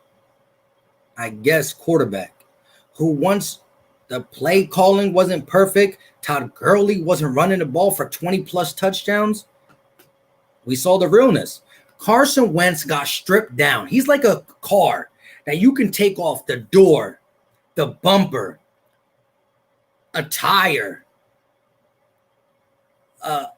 I guess, quarterback who once the play calling wasn't perfect, Todd Gurley wasn't running the ball for 20-plus touchdowns, we saw the realness. Carson Wentz got stripped down. He's like a car that you can take off the door, the bumper, a tire,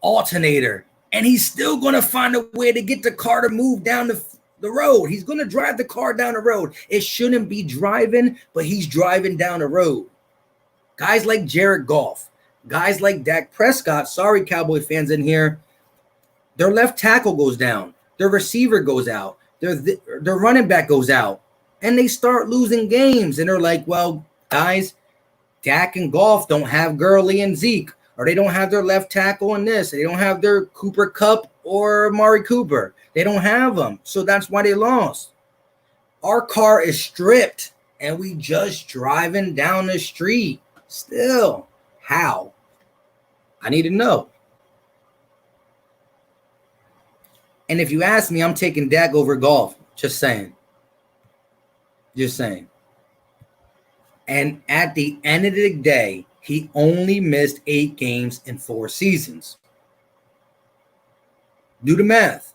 alternator, and he's still going to find a way to get the car to move down the road. He's going to drive the car down the road. It shouldn't be driving, but he's driving down the road. Guys like Jared Goff, guys like Dak Prescott, sorry Cowboy fans in here, their left tackle goes down. Their receiver goes out. Their running back goes out. And they start losing games. And they're like, well, guys, Dak and Goff don't have Gurley and Zeke. Or they don't have their left tackle in this. They don't have their Cooper Kupp or Amari Cooper. They don't have them. So that's why they lost. Our car is stripped. And we just driving down the street. Still. How? I need to know. And if you ask me, I'm taking Dak over Goff. Just saying. And at the end of the day, he only missed 8 games in 4 seasons. Do the math.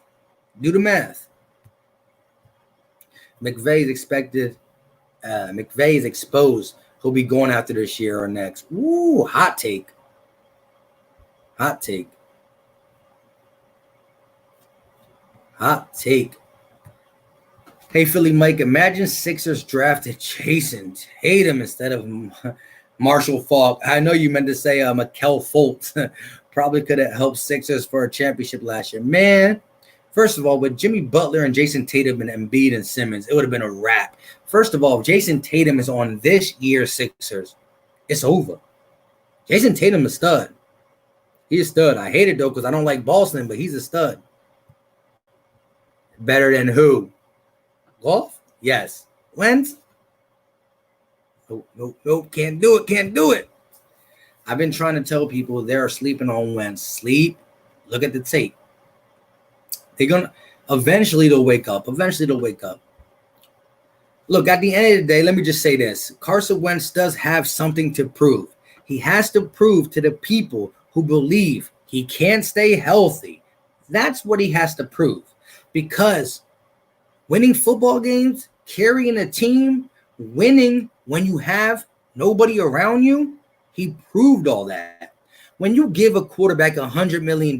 McVay is exposed. He'll be going after this year or next. Ooh, hot take. Hey, Philly Mike, imagine Sixers drafted Jason Tatum instead of Marshall Faulk. I know you meant to say Mikal Fultz. Probably could have helped Sixers for a championship last year. Man, first of all, with Jimmy Butler and Jason Tatum and Embiid and Simmons, it would have been a wrap. First of all, if Jason Tatum is on this year's Sixers, it's over. Jason Tatum is a stud. He's a stud. I hate it, though, because I don't like Boston, but he's a stud. Better than who? Goff? Yes. Wentz? Nope. Can't do it. I've been trying to tell people they're sleeping on Wentz. Sleep. Look at the tape. Eventually they'll wake up. Look, at the end of the day, let me just say this. Carson Wentz does have something to prove. He has to prove to the people who believe he can't stay healthy. That's what he has to prove. Because winning football games, carrying a team, winning when you have nobody around you, he proved all that. When you give a quarterback $100 million,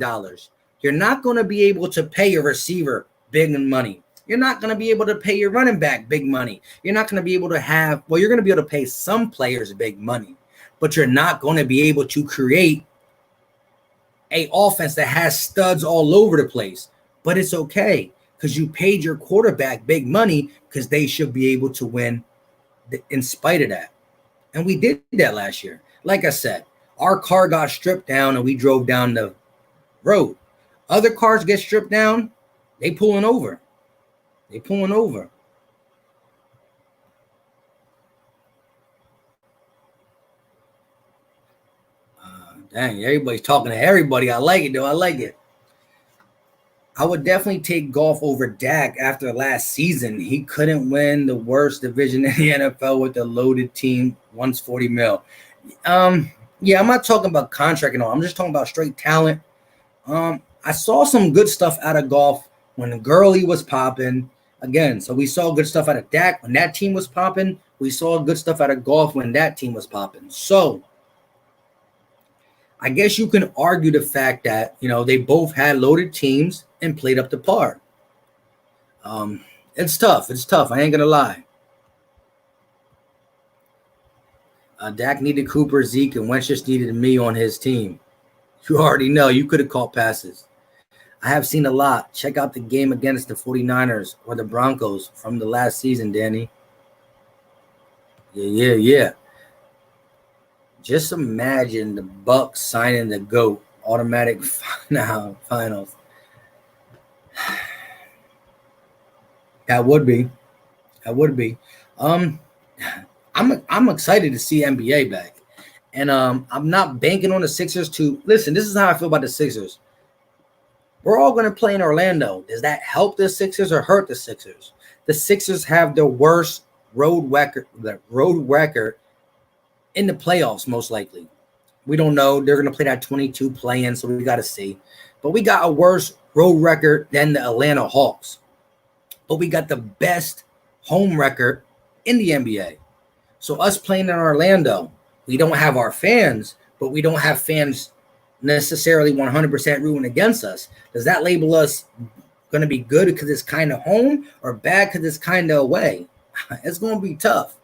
you're not going to be able to pay your receiver big money. You're not going to be able to pay your running back big money. You're not going to be able to you're going to be able to pay some players big money, but you're not going to be able to create an offense that has studs all over the place. But it's okay because you paid your quarterback big money because they should be able to win in spite of that. And we did that last year. Like I said, our car got stripped down and we drove down the road. Other cars get stripped down, they pulling over. Dang, everybody's talking to everybody. I like it, though. I like it. I would definitely take Goff over Dak after last season. He couldn't win the worst division in the NFL with a loaded team, once 40 mil. Yeah, I'm not talking about contract and all. I'm just talking about straight talent. I saw some good stuff out of Goff when Gurley was popping. Again, so we saw good stuff out of Dak when that team was popping. We saw good stuff out of Goff when that team was popping. So I guess you can argue the fact that, they both had loaded teams and played up to par. It's tough. I ain't going to lie. Dak needed Cooper, Zeke, and Wentz just needed me on his team. You already know. You could have caught passes. I have seen a lot. Check out the game against the 49ers or the Broncos from the last season, Danny. Yeah. Just imagine the Bucs signing the GOAT, automatic finals. That would be. I'm excited to see NBA back. And I'm not banking on the Sixers to listen. This is how I feel about the Sixers. We're all going to play in Orlando. Does that help the Sixers or hurt the Sixers? The Sixers have the worst road record in the playoffs, most likely. We don't know. They're going to play that 22 play-in, so we got to see. But we got a worse road record than the Atlanta Hawks. But we got the best home record in the NBA. So us playing in Orlando, we don't have our fans, but we don't have fans necessarily 100% rooting against us. Does that label us going to be good because it's kind of home or bad because it's kind of away? It's going to be tough.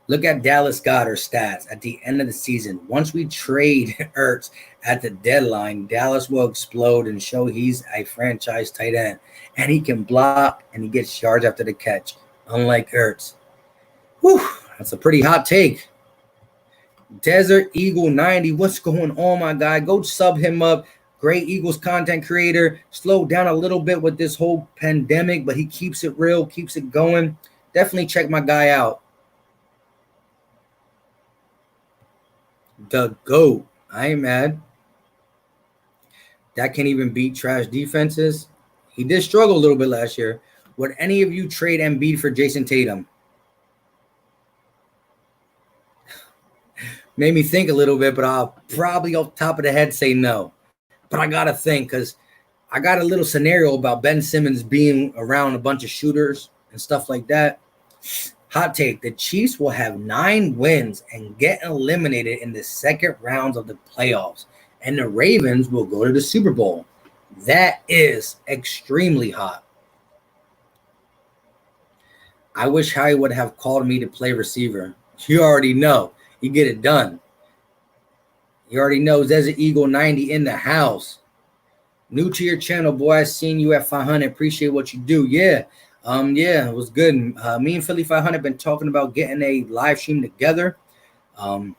Look at Dallas Goedert's stats at the end of the season. Once we trade Ertz at the deadline, Dallas will explode and show he's a franchise tight end. And he can block and he gets yards after the catch, unlike Ertz. Whew, that's a pretty hot take. Desert Eagle 90, what's going on, my guy? Go sub him up. Great Eagles content creator. Slowed down a little bit with this whole pandemic, but he keeps it real, keeps it going. Definitely check my guy out. The GOAT. I ain't mad. That can't even beat trash defenses. He did struggle a little bit last year. Would any of you trade Embiid for Jason Tatum? Made me think a little bit, but I'll probably off the top of the head say no. But I got to think because I got a little scenario about Ben Simmons being around a bunch of shooters and stuff like that. Hot take, the Chiefs will have 9 wins and get eliminated in the second rounds of the playoffs, and the Ravens will go to the Super Bowl. That is extremely hot. I wish Harry would have called me to play receiver. You already know. You get it done. You already know Desert Eagle 90 in the house. New to your channel, boy. I seen you at 500. Appreciate what you do. Yeah, it was good. Me and Philly 500 been talking about getting a live stream together. Took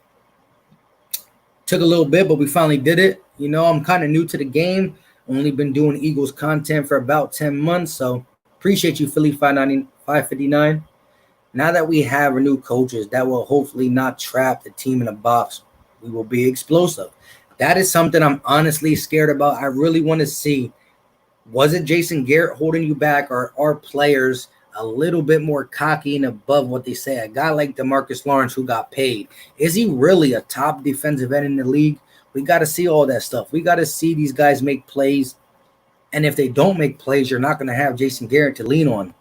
a little bit, but we finally did it. I'm kind of new to the game. Only been doing Eagles content for about 10 months, so appreciate you, Philly 559. Now that we have our new coaches, that will hopefully not trap the team in a box. We will be explosive. That is something I'm honestly scared about. I really want to see, was it Jason Garrett holding you back, or are players a little bit more cocky and above what they say? A guy like DeMarcus Lawrence who got paid, is he really a top defensive end in the league? We got to see all that stuff. We got to see these guys make plays. And if they don't make plays, you're not going to have Jason Garrett to lean on.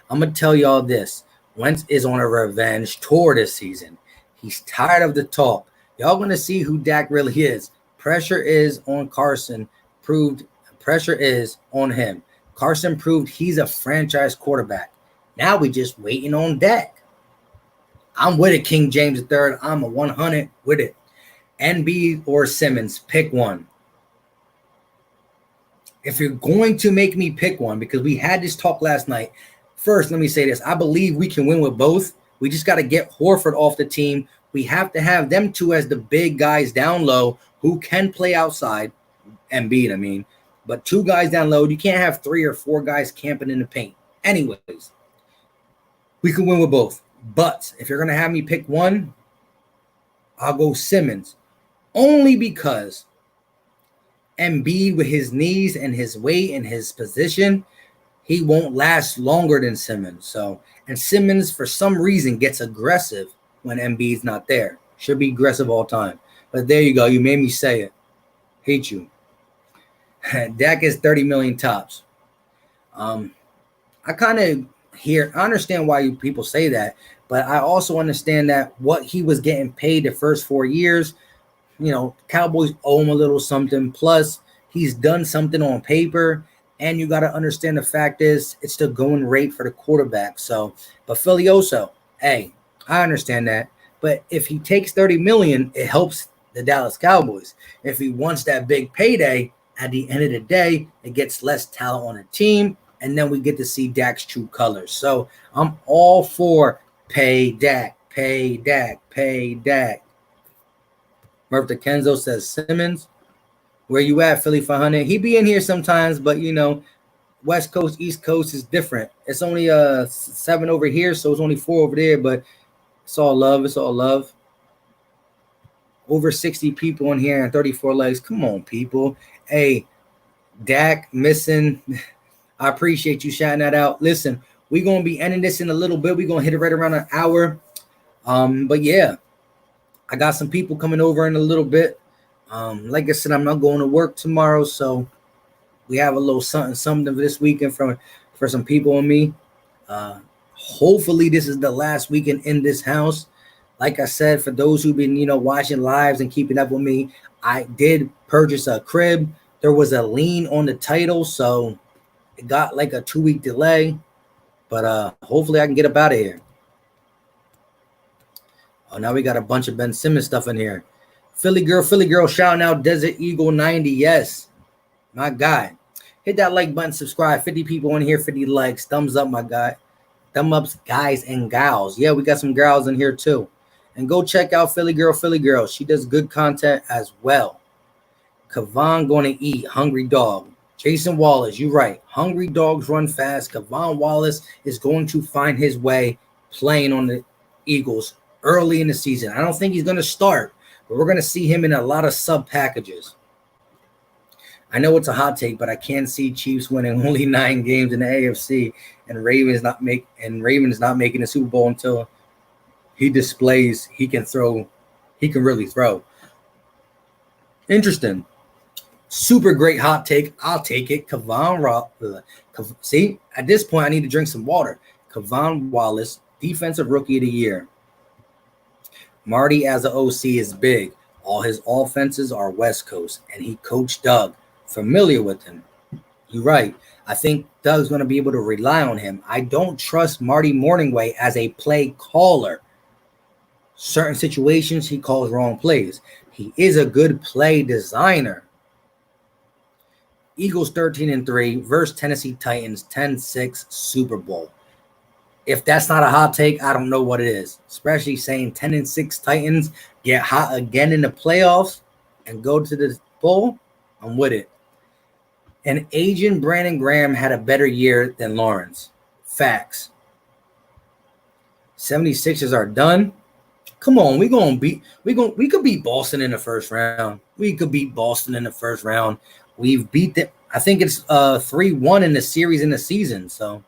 I'm going to tell y'all this. Wentz is on a revenge tour this season. He's tired of the talk. Y'all going to see who Dak really is. Pressure is on Carson. Pressure is on him. Carson proved he's a franchise quarterback. Now we just waiting on Dak. I'm with it, King James III. I'm a 100 with it. NB or Simmons, pick one. If you're going to make me pick one, because we had this talk last night, first, let me say this. I believe we can win with both. We just got to get Horford off the team. We have to have them two as the big guys down low who can play outside. Embiid, I mean. But 2 guys down low, you can't have 3 or 4 guys camping in the paint. Anyways, we can win with both. But if you're going to have me pick one, I'll go Simmons. Only because Embiid, with his knees and his weight and his position, he won't last longer than Simmons. So, and Simmons, for some reason, gets aggressive when Embiid's not there. Should be aggressive all time. But there you go. You made me say it. Hate you. Dak is 30 million tops. I kind of I understand why people say that, but I also understand that what he was getting paid the first 4 years, Cowboys owe him a little something. Plus, he's done something on paper, and you got to understand the fact is it's the going rate for the quarterback. So, but Filioso, hey, I understand that. But if he takes 30 million, it helps the Dallas Cowboys. If he wants that big payday, at the end of the day, it gets less talent on the team, and then we get to see Dak's true colors. So I'm all for pay Dak, pay Dak, pay Dak. Murph Kenzo says Simmons. Where you at, Philly 500? He be in here sometimes, but West Coast, East Coast is different. It's only 7 over here, so it's only 4 over there, but it's all love. It's all love. Over 60 people in here and 34 likes. Come on, people. Hey, Dak missing. I appreciate you shouting that out. Listen, we're going to be ending this in a little bit. We're going to hit it right around an hour. But yeah, I got some people coming over in a little bit. Like I said, I'm not going to work tomorrow, so we have a little something for this weekend for some people and me. Hopefully this is the last weekend in this house. Like I said, for those who've been, watching lives and keeping up with me, I did purchase a crib. There was a lien on the title, so it got like a 2-week delay. But hopefully I can get up out of here. Oh, now we got a bunch of Ben Simmons stuff in here. Philly girl, shouting out Desert Eagle 90. Yes, my guy. Hit that like button, subscribe. 50 people in here, 50 likes. Thumbs up, my guy. Thumb ups, guys and gals. Yeah, we got some gals in here too. And go check out Philly girl. She does good content as well. Kavon going to eat. Hungry dog. Jason Wallace, you're right. Hungry dogs run fast. Kavon Wallace is going to find his way playing on the Eagles early in the season. I don't think he's going to start, but we're going to see him in a lot of sub packages. I know it's a hot take, but I can't see Chiefs winning only 9 games in the AFC and Ravens not making the Super Bowl until he displays he can really throw. Interesting. Super great hot take. I'll take it. See, at this point, I need to drink some water. Kavon Wallace, Defensive Rookie of the Year. Marty as an OC is big. All his offenses are West Coast, and he coached Doug. Familiar with him. You're right. I think Doug's going to be able to rely on him. I don't trust Marty Morningway as a play caller. Certain situations, he calls wrong plays. He is a good play designer. Eagles 13-3 versus Tennessee Titans 10-6 Super Bowl. If that's not a hot take, I don't know what it is. Especially saying 10-6 Titans get hot again in the playoffs and go to the bowl. I'm with it. And agent Brandon Graham had a better year than Lawrence. Facts. 76ers are done. Come on, we could beat Boston in the first round. We've beat them. I think it's 3-1 in the series in the season. So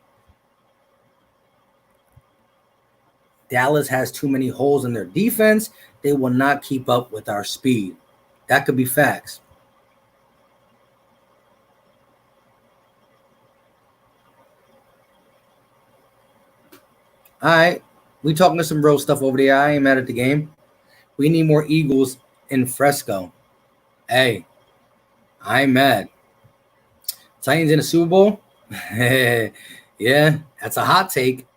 Dallas has too many holes in their defense. They will not keep up with our speed. That could be facts. All right. We talking to some real stuff over there. I ain't mad at the game. We need more Eagles in Fresco. Hey, I ain't mad. Titans in the Super Bowl? Yeah, that's a hot take.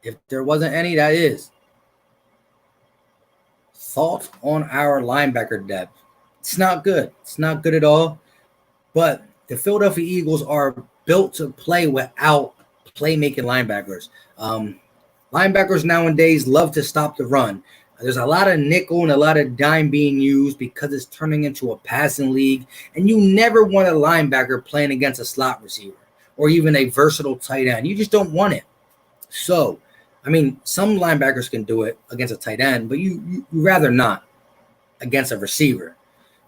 If there wasn't any, that is. Thoughts on our linebacker depth? It's not good. It's not good at all. But the Philadelphia Eagles are built to play without playmaking linebackers. Linebackers nowadays love to stop the run. There's a lot of nickel and a lot of dime being used because it's turning into a passing league, and you never want a linebacker playing against a slot receiver or even a versatile tight end. You just don't want it. So, I mean, some linebackers can do it against a tight end, but you rather not against a receiver.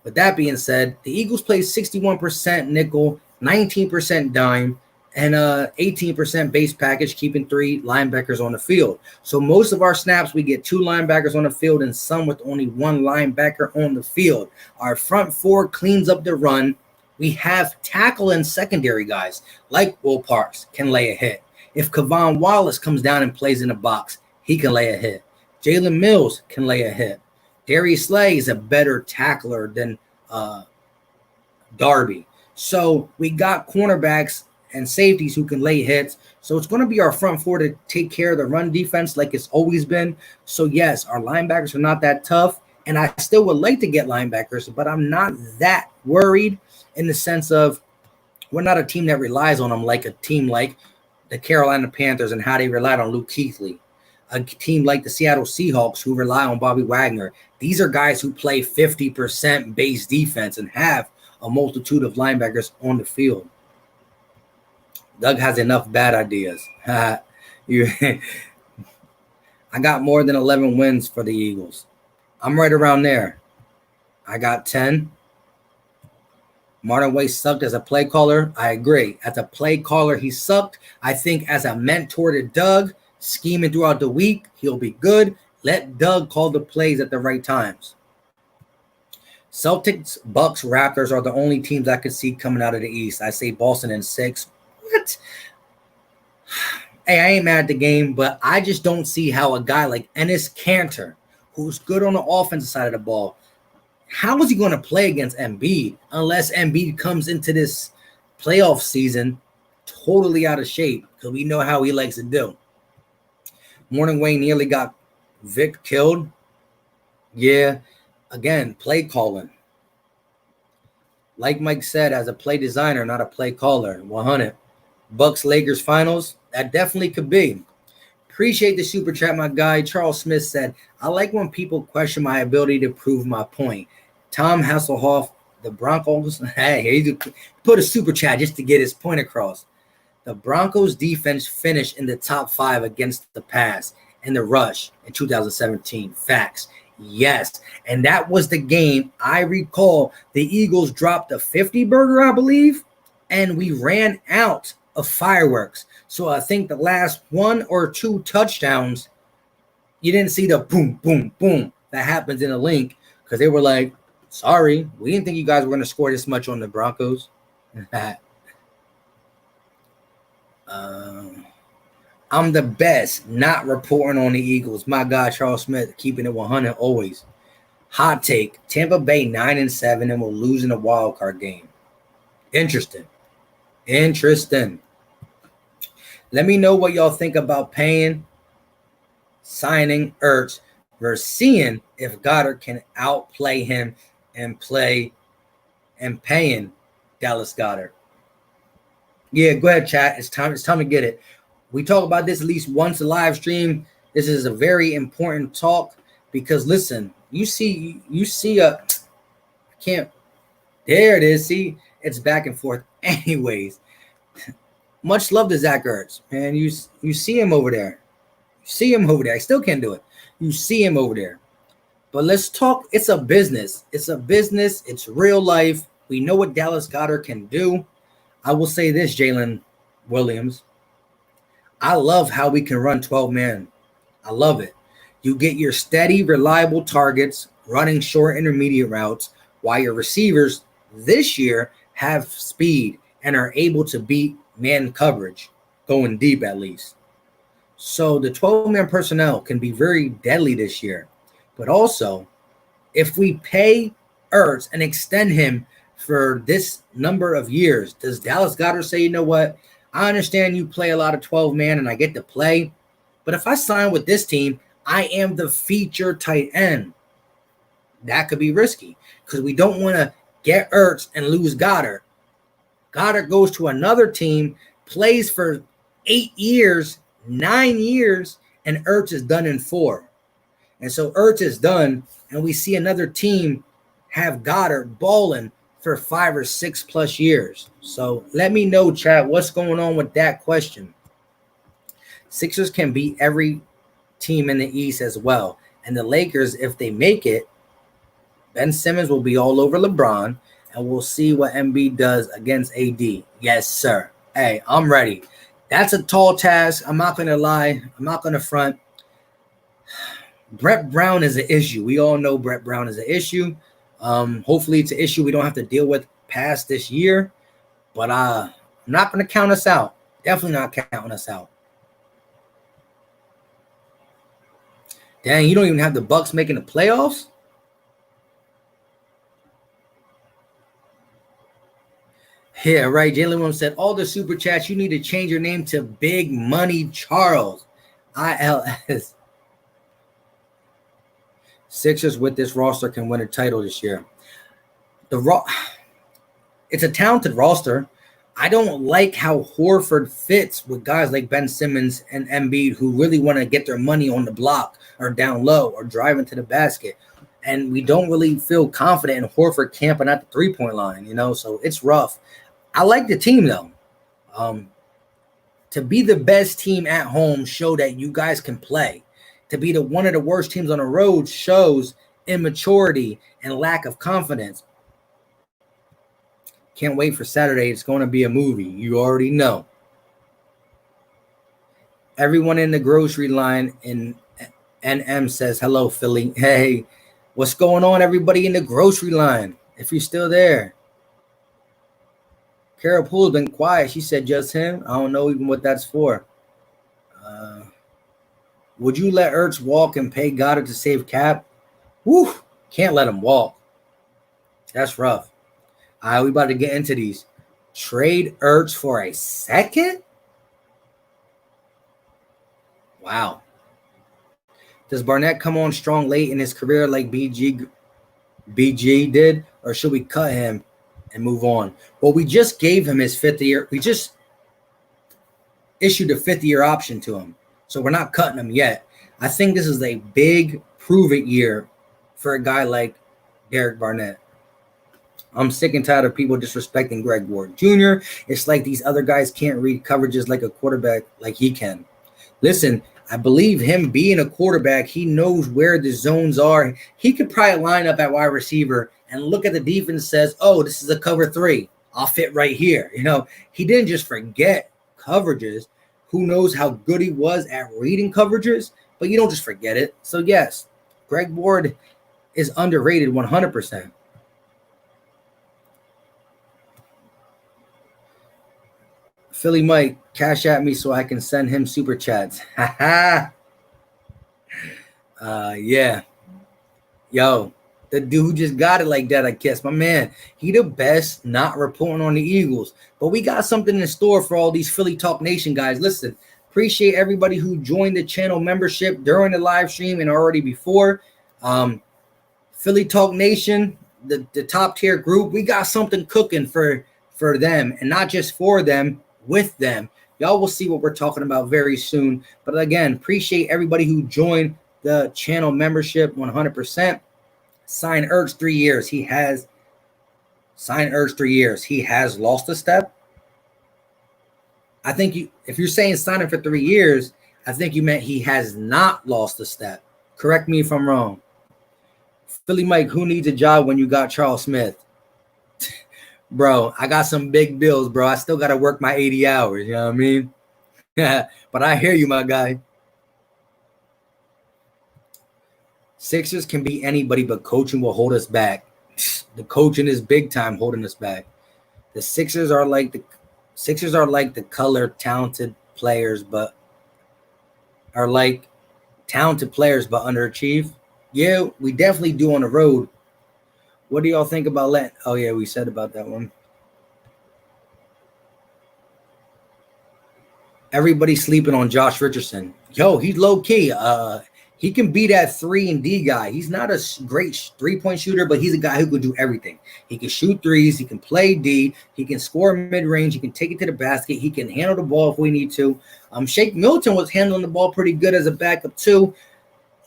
With that being said, the Eagles play 61% nickel, 19% dime, and 18% base package, keeping 3 linebackers on the field. So most of our snaps, we get 2 linebackers on the field and some with only 1 linebacker on the field. Our front 4 cleans up the run. We have tackle and secondary guys like Will Parks can lay a hit. If Kavon Wallace comes down and plays in the box, he can lay a hit. Jalen Mills can lay a hit. Darius Slay is a better tackler than Darby. So we got cornerbacks and safeties who can lay hits. So it's going to be our front 4 to take care of the run defense like it's always been. So yes, our linebackers are not that tough. And I still would like to get linebackers, but I'm not that worried in the sense of we're not a team that relies on them like a team like the Carolina Panthers and how they relied on Luke Kuechly. A team like the Seattle Seahawks who rely on Bobby Wagner. These are guys who play 50% base defense and have a multitude of linebackers on the field. Doug has enough bad ideas. I got more than 11 wins for the Eagles. I'm right around there. I got 10. Martin Way sucked as a play caller. I agree. As a play caller, he sucked. I think as a mentor to Doug, scheming throughout the week, he'll be good. Let Doug call the plays at the right times. Celtics, Bucks, Raptors are the only teams I could see coming out of the East. I say Boston in 6. What? Hey, I ain't mad at the game, but I just don't see how a guy like Enes Kanter, who's good on the offensive side of the ball, how is he going to play against Embiid unless Embiid comes into this playoff season totally out of shape? Because we know how he likes to do. Morning Wayne nearly got Vic killed. Yeah, again, play calling. Like Mike said, as a play designer, not a play caller. 100. Bucks Lakers finals, that definitely could be. Appreciate the super chat, my guy. Charles Smith said, I like when people question my ability to prove my point. Tom Hasselhoff, the Broncos. Hey, he put a super chat just to get his point across. The Broncos defense finished in the top 5 against the pass and the rush in 2017. Facts. Yes. And that was the game I recall the Eagles dropped a 50 burger, I believe, and we ran out of fireworks. So I think the last 1 or 2 touchdowns, you didn't see the boom, boom, boom that happens in a link because they were like, sorry, we didn't think you guys were going to score this much on the Broncos. I'm the best not reporting on the Eagles. My guy, Charles Smith, keeping it 100 always. Hot take, Tampa Bay 9-7 and will lose in the wild card game. Interesting. Let me know what y'all think about signing Ertz versus seeing if Goddard can outplay him and paying Dallas Goddard. Yeah, go ahead, chat. It's time to get it. We talk about this at least once a live stream. This is a very important talk because listen, you see there it is. See, it's back and forth. Anyways, much love to Zach Ertz, man. You see him over there. I still can't do it. You see him over there. But let's talk. It's a business. It's real life. We know what Dallas Goddard can do. I will say this, Jalen Williams. I love how we can run 12-man. I love it. You get your steady, reliable targets, running short intermediate routes, while your receivers this year have speed and are able to beat man coverage, going deep at least. So the 12-man personnel can be very deadly this year. But also, if we pay Ertz and extend him for this number of years, does Dallas Goddard say, you know what? I understand you play a lot of 12-man and I get to play. But if I sign with this team, I am the feature tight end. That could be risky because we don't want to get Ertz and lose Goddard. Goddard goes to another team, plays for 8 years, 9 years, and Ertz is done in 4. And so Ertz is done, and we see another team have Goddard balling for 5 or 6 plus years. So let me know, chat, what's going on with that question. Sixers can beat every team in the East as well. And the Lakers, if they make it, Ben Simmons will be all over LeBron, and we'll see what Embiid does against AD. Yes, sir. Hey, I'm ready. That's a tall task. I'm not going to lie. I'm not going to front. Brett Brown is an issue. We all know Brett Brown is an issue. Hopefully it's an issue we don't have to deal with past this year. But I'm not going to count us out. Definitely not counting us out. Dang, you don't even have the Bucks making the playoffs? Yeah, right. Jalen Williams said, all the super chats, you need to change your name to Big Money Charles. ILS. Sixers with this roster can win a title this year. It's a talented roster. I don't like how Horford fits with guys like Ben Simmons and Embiid who really want to get their money on the block or down low or driving to the basket. And we don't really feel confident in Horford camping at the three-point line, so it's rough. I like the team, though. To be the best team at home, show that you guys can play. To be one of the worst teams on the road shows immaturity and lack of confidence. Can't wait for Saturday. It's going to be a movie. You already know. Everyone in the grocery line in NM says, hello, Philly. Hey, what's going on, everybody in the grocery line? If you're still there. Carol Poole's been quiet. She said just him. I don't know even what that's for. Would you let Ertz walk and pay Goddard to save cap? Woo! Can't let him walk. That's rough. All right, we about to get into these. Trade Ertz for a second? Wow. Does Barnett come on strong late in his career like BG did? Or should we cut him and move on? Well, we just gave him his 5th year. We just issued a 5th-year option to him. So we're not cutting him yet. I think this is a big prove-it year for a guy like Derek Barnett. I'm sick and tired of people disrespecting Greg Ward Jr. It's like these other guys can't read coverages like a quarterback like he can. Listen, I believe him being a quarterback, he knows where the zones are. He could probably line up at wide receiver and look at the defense and says, oh, this is a cover 3. I'll fit right here. He didn't just forget coverages. Who knows how good he was at reading coverages, but you don't just forget it. So, yes, Greg Ward is underrated 100%. Philly Mike, cash at me so I can send him super chats. Yeah. Yo, the dude who just got it like that, I guess. My man, he the best not reporting on the Eagles. But we got something in store for all these Philly Talk Nation guys. Listen, appreciate everybody who joined the channel membership during the live stream and already before. Philly Talk Nation, the top tier group, we got something cooking for them, and not just for them, with them. Y'all will see what we're talking about very soon. But again, appreciate everybody who joined the channel membership 100%. Sign Ertz 3 years. He has lost a step. I think if you're saying sign him for 3 years, I think you meant he has not lost a step. Correct me if I'm wrong. Philly Mike, who needs a job when you got Charles Smith? Bro, I got some big bills, bro. I still got to work my 80 hours. You know what I mean? But I hear you, my guy. Sixers can beat anybody, but coaching will hold us back. The coaching is big time holding us back. The Sixers are like the colored talented players, but underachieve. Yeah, we definitely do on the road. What do y'all think about letting? Oh yeah, we said about that one. Everybody's sleeping on Josh Richardson. Yo, he's low key. He can be that 3 and D guy. He's not a great 3-point shooter, but he's a guy who can do everything. He can shoot threes. He can play D. He can score mid-range. He can take it to the basket. He can handle the ball if we need to. Shake Milton was handling the ball pretty good as a backup too.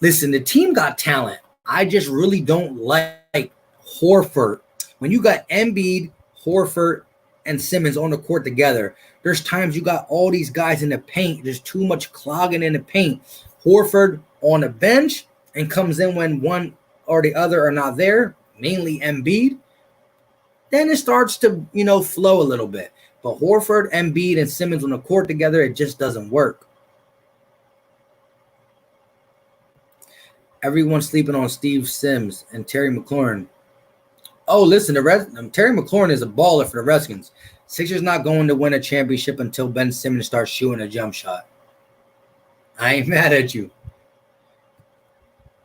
Listen, the team got talent. I just really don't like Horford. When you got Embiid, Horford, and Simmons on the court together, there's times you got all these guys in the paint. There's too much clogging in the paint. Horford on the bench and comes in when one or the other are not there, mainly Embiid. Then it starts to, flow a little bit. But Horford, Embiid, and Simmons on the court together, it just doesn't work. Everyone's sleeping on Steve Sims and Terry McLaurin. Oh, listen, Terry McLaurin is a baller for the Redskins. Sixers not going to win a championship until Ben Simmons starts shooting a jump shot. I ain't mad at you.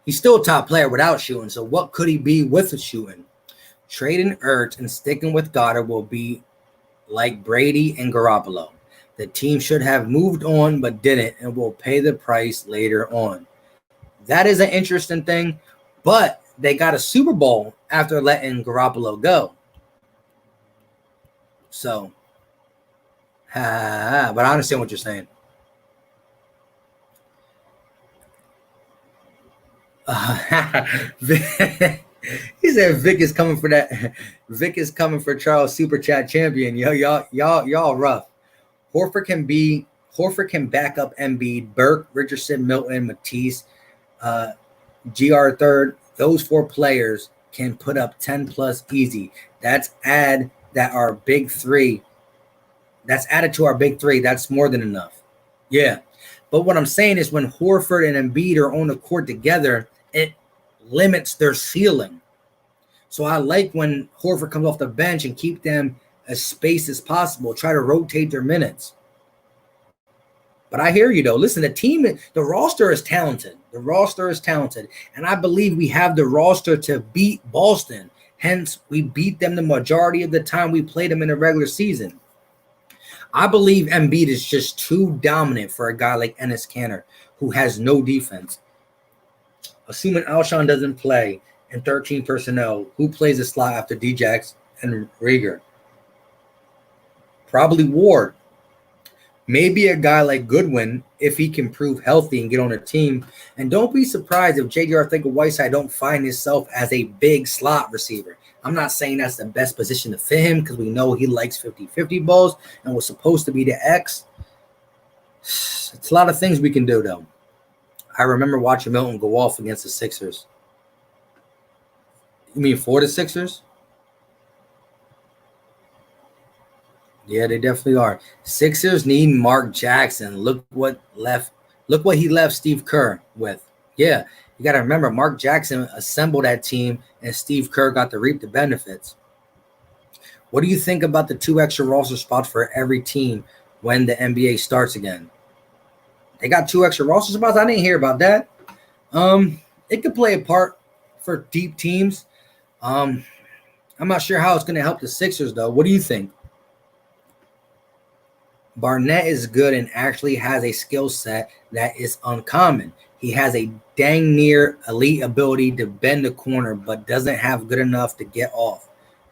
He's still a top player without shooting, so what could he be with the shooting? Trading Ertz and sticking with Goddard will be like Brady and Garoppolo. The team should have moved on but didn't and will pay the price later on. That is an interesting thing, but they got a Super Bowl after letting Garoppolo go. So, but I understand what you're saying. He said Vic is coming for that. Vic is coming for Charles Super Chat champion. Y'all rough. Horford can back up Embiid, Burke, Richardson, Milton, Matisse, GR third. Those four players can put up 10 plus easy. That's added to our big three. That's more than enough. Yeah. But what I'm saying is when Horford and Embiid are on the court together, it limits their ceiling. So I like when Horford comes off the bench and keep them as spaced as possible, try to rotate their minutes. But I hear you, though. Listen, the roster is talented. And I believe we have the roster to beat Boston. Hence, we beat them the majority of the time we played them in the regular season. I believe Embiid is just too dominant for a guy like Enes Kanter, who has no defense. Assuming Alshon doesn't play in 13 personnel, who plays the slot after Djax and Rieger? Probably Ward. Maybe a guy like Goodwin if he can prove healthy and get on a team. And don't be surprised if J.J. Arcega-Whiteside don't find himself as a big slot receiver. I'm not saying that's the best position to fit him because we know he likes 50-50 balls and was supposed to be the X. It's a lot of things we can do, though. I remember watching Milton go off against the Sixers. You mean for the Sixers? Yeah, they definitely are. Sixers need Mark Jackson. Look what he left Steve Kerr with. Yeah, you got to remember Mark Jackson assembled that team and Steve Kerr got to reap the benefits. What do you think about the 2 extra roster spots for every team when the NBA starts again? They got 2 extra roster spots? I didn't hear about that. It could play a part for deep teams. I'm not sure how it's going to help the Sixers, though. What do you think? Barnett is good and actually has a skill set that is uncommon. He has a dang near elite ability to bend the corner, but doesn't have good enough to get off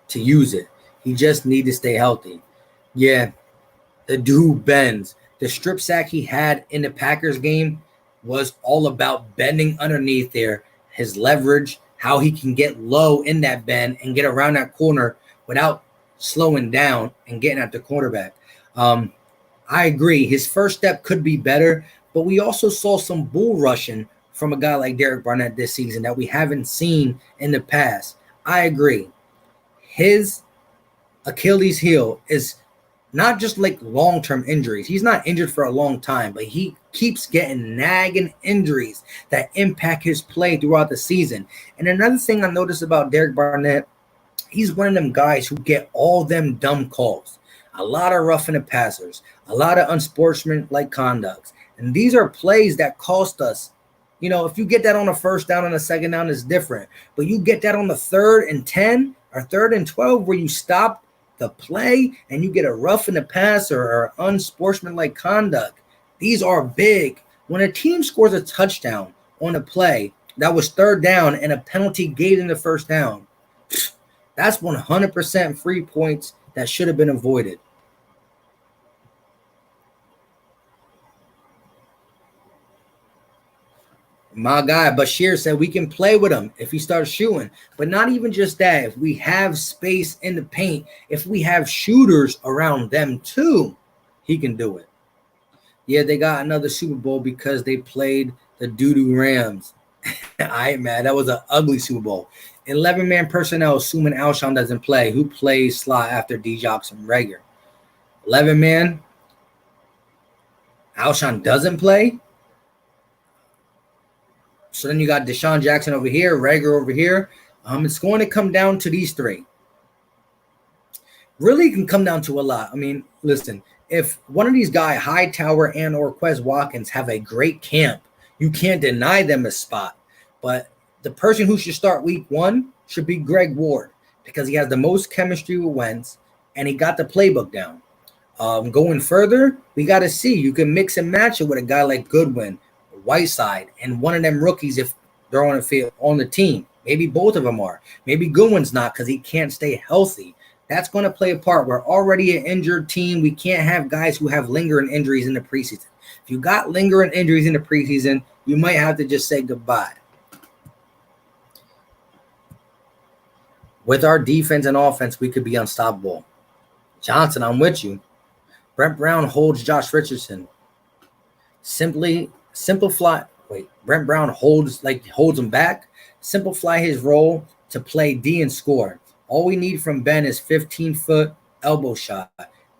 to use it. He just needs to stay healthy. Yeah, the dude bends. The strip sack he had in the Packers game was all about bending underneath there, his leverage, how he can get low in that bend and get around that corner without slowing down and getting at the quarterback. I agree. His first step could be better, but we also saw some bull rushing from a guy like Derek Barnett this season that we haven't seen in the past. I agree. His Achilles heel is not just like long-term injuries. He's not injured for a long time, but he keeps getting nagging injuries that impact his play throughout the season. And another thing I noticed about Derek Barnett, he's one of them guys who get all them dumb calls. A lot of roughing the passers, a lot of unsportsmanlike conducts. And these are plays that cost us. You know, if you get that on a first down and a second down, it's different. But you get that on the 3rd and 10 or 3rd and 12 where you stop the play and you get a roughing the passer or unsportsmanlike conduct. These are big. When a team scores a touchdown on a play that was 3rd down and a penalty gave in the first down, that's 100% free points that should have been avoided. My guy Bashir said we can play with him if he starts shooting. But not even just that. If we have space in the paint, if we have shooters around them too, he can do it. Yeah, they got another Super Bowl because they played the doo-doo Rams. All right, man. That was an ugly Super Bowl. 11-man personnel, assuming Alshon doesn't play. Who plays slot after D-Jox and Rager? 11-man. Alshon doesn't play. So then you got Deshaun Jackson over here, Rager over here. It's going to come down to these three. Really can come down to a lot. I mean, listen, if one of these guys, Hightower and or Quez Watkins, have a great camp, you can't deny them a spot. But the person who should start week 1 should be Greg Ward because he has the most chemistry with Wentz and he got the playbook down. Going further, we got to see. You can mix and match it with a guy like Goodwin, Whiteside, and one of them rookies if they're on the field on the team. Maybe both of them are. Maybe Goodwin's not because he can't stay healthy. That's going to play a part. We're already an injured team. We can't have guys who have lingering injuries in the preseason. If you got lingering injuries in the preseason, you might have to just say goodbye. With our defense and offense, we could be unstoppable. Johnson, I'm with you. Brent Brown holds Josh Richardson. Brent Brown holds him back. Simplify his role to play D and score. All we need from Ben is 15-foot elbow shot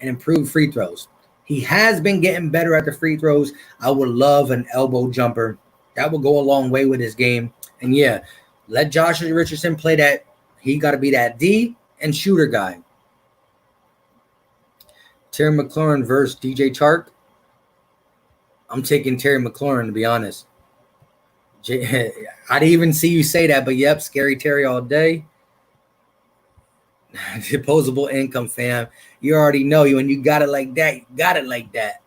and improved free throws. He has been getting better at the free throws. I would love an elbow jumper. That would go a long way with his game. And yeah, let Josh Richardson play that. He got to be that D and shooter guy. Terry McLaurin versus DJ Chark. I'm taking Terry McLaurin, to be honest. I didn't even see you say that, but yep, scary Terry all day. Disposable income, fam. You already know you, and you got it like that. You got it like that.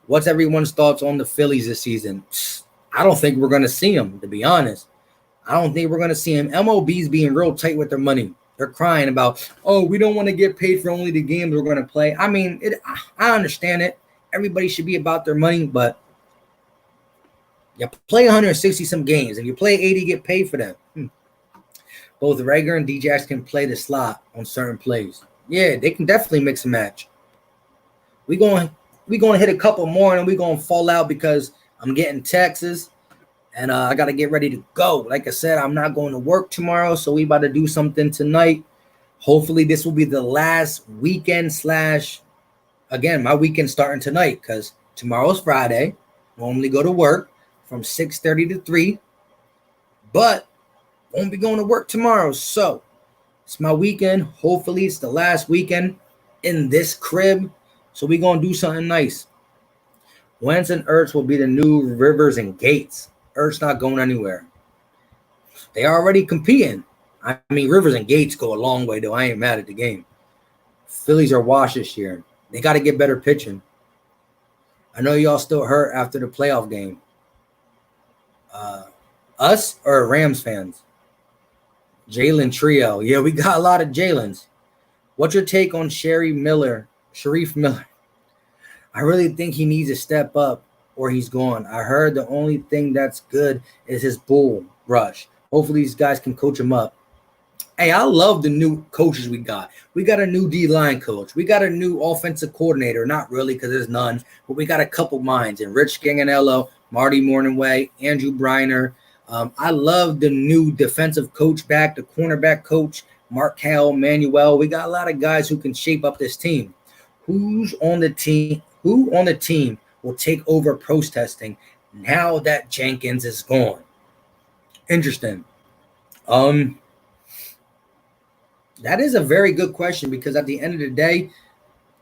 What's everyone's thoughts on the Phillies this season? I don't think we're going to see them, to be honest. I don't think we're going to see them. MLB's being real tight with their money. They're crying about, oh, we don't want to get paid for only the games we're going to play. I mean, I understand it. Everybody should be about their money, but you play 160-some games. If you play 80, get paid for them. Both Rager and D-Jax can play the slot on certain plays. Yeah, they can definitely mix and match. We're going to hit a couple more, and we're going to fall out because I'm getting texts, and I got to get ready to go. Like I said, I'm not going to work tomorrow, so we about to do something tonight. Hopefully, this will be the last weekend / again, my weekend starting tonight because tomorrow's Friday. Normally go to work from 6:30 to 3, but won't be going to work tomorrow. So it's my weekend. Hopefully it's the last weekend in this crib. So we're going to do something nice. Wentz and Ertz will be the new Rivers and Gates. Ertz not going anywhere. They already competing. I mean, Rivers and Gates go a long way, though. I ain't mad at the game. Phillies are washed this year. They got to get better pitching. I know y'all still hurt after the playoff game. Us or Rams fans? Jalen Trio. Yeah, we got a lot of Jalen's. What's your take on Sharif Miller? I really think he needs to step up or he's gone. I heard the only thing that's good is his bull rush. Hopefully these guys can coach him up. Hey, I love the new coaches we got. We got a new D-line coach. We got a new offensive coordinator. Not really because there's none, but we got a couple minds. And Rich Ganganello, Marty Morningway, Andrew Briner. I love the new defensive coach back, the cornerback coach, Mark Hale, Manuel. We got a lot of guys who can shape up this team. Who on the team will take over protesting now that Jenkins is gone? Interesting. That is a very good question because at the end of the day,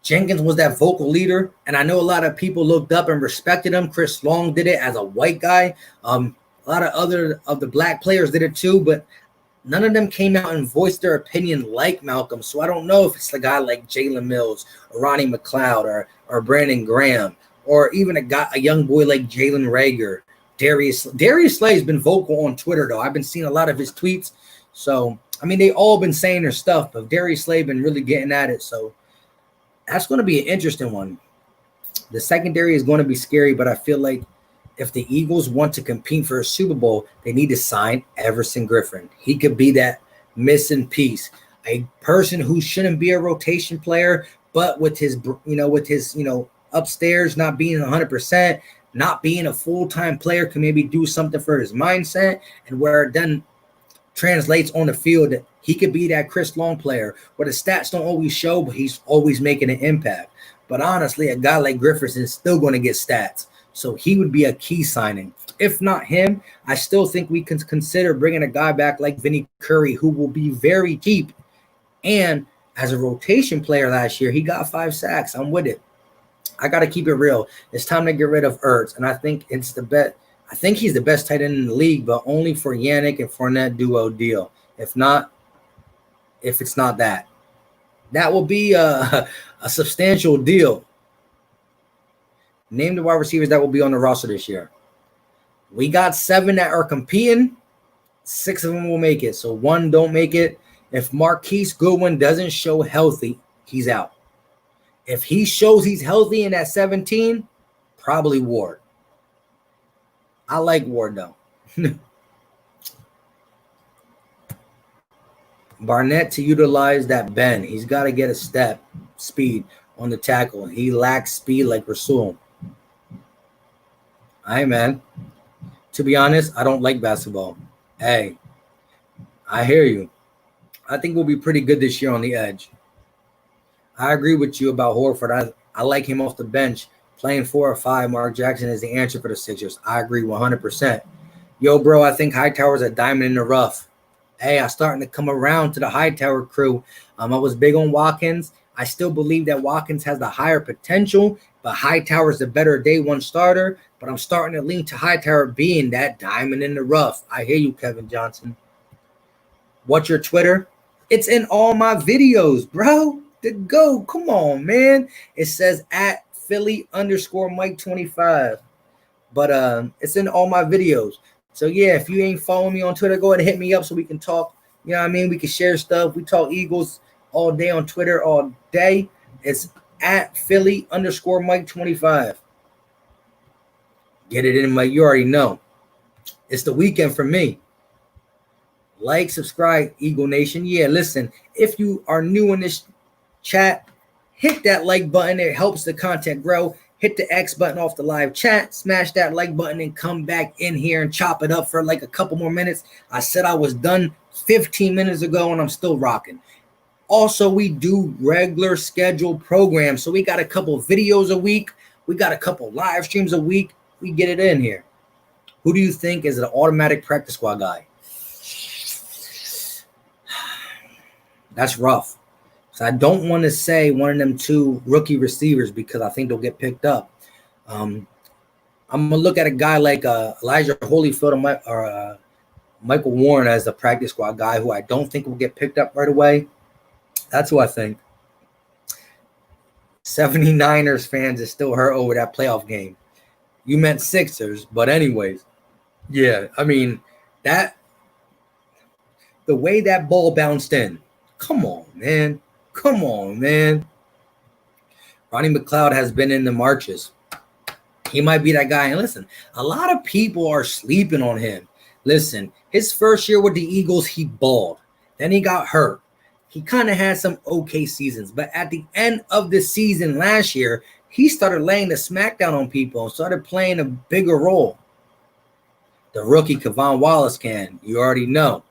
Jenkins was that vocal leader, and I know a lot of people looked up and respected him. Chris Long did it as a white guy. A lot of other of the black players did it too, but none of them came out and voiced their opinion like Malcolm. So I don't know if it's a guy like Jalen Mills or Ronnie McLeod or Brandon Graham or even a young boy like Jalen Rager. Darius Slay has been vocal on Twitter, though. I've been seeing a lot of his tweets. So, I mean, they all been saying their stuff, but Darius Slay been really getting at it. So that's going to be an interesting one. The secondary is going to be scary, but I feel like if the Eagles want to compete for a Super Bowl, they need to sign Everson Griffin. He could be that missing piece, a person who shouldn't be a rotation player, but with his, upstairs not being 100%, not being a full-time player, can maybe do something for his mindset, and where it then translates on the field, he could be that Chris Long player where the stats don't always show, but he's always making an impact. But honestly, a guy like Griffiths is still going to get stats. So he would be a key signing. If not him, I still think we can consider bringing a guy back like Vinny Curry, who will be very cheap. And as a rotation player last year, he got 5 sacks. I'm with it. I got to keep it real. It's time to get rid of Ertz. And I think it's the best. I think he's the best tight end in the league, but only for Yannick and Fournette duo deal. If it's not that will be a substantial deal. Name the wide receivers that will be on the roster this year. We got 7 that are competing. 6 of them will make it. So 1 don't make it. If Marquise Goodwin doesn't show healthy, he's out. If he shows he's healthy in that 17, probably Ward. I like Ward though. Barnett to utilize that bend. He's got to get a speed on the tackle. He lacks speed like Rasul. Hey, man. To be honest, I don't like basketball. Hey, I hear you. I think we'll be pretty good this year on the edge. I agree with you about Horford. I like him off the bench. Playing 4 or 5, Mark Jackson is the answer for the Sixers. I agree 100%. Yo, bro, I think Hightower's a diamond in the rough. Hey, I'm starting to come around to the Hightower crew. I was big on Watkins. I still believe that Watkins has the higher potential, but Hightower's the better day one starter. But I'm starting to lean to Hightower being that diamond in the rough. I hear you, Kevin Johnson. What's your Twitter? It's in all my videos, bro. Go. Come on, man. It says at Philly_Mike25. But it's in all my videos. So yeah, if you ain't following me on Twitter, go ahead and hit me up so we can talk. You know what I mean? We can share stuff. We talk Eagles all day on Twitter all day. It's at Philly_Mike25. Get it in my, you already know. It's the weekend for me. Like, subscribe, Eagle Nation. Yeah, listen, if you are new in this chat, hit that like button. It helps the content grow. Hit the X button off the live chat. Smash that like button and come back in here and chop it up for like a couple more minutes. I said I was done 15 minutes ago and I'm still rocking. Also, we do regular scheduled programs. So we got a couple videos a week. We got a couple live streams a week. We get it in here. Who do you think is an automatic practice squad guy? That's rough. So I don't want to say one of them 2 rookie receivers because I think they'll get picked up. I'm going to look at a guy like Elijah Holyfield or Michael Warren as the practice squad guy who I don't think will get picked up right away. That's who I think. 79ers fans is still hurt over that playoff game. You meant Sixers, but anyways. Yeah, I mean, the way that ball bounced in. Come on, man. Come on, man. Ronnie McLeod has been in the marches. He might be that guy. And listen, a lot of people are sleeping on him. Listen, his first year with the Eagles, he balled. Then he got hurt. He kind of had some okay seasons. But at the end of the season last year, he started laying the smackdown on people and started playing a bigger role. The rookie Kavon Wallace can. You already know.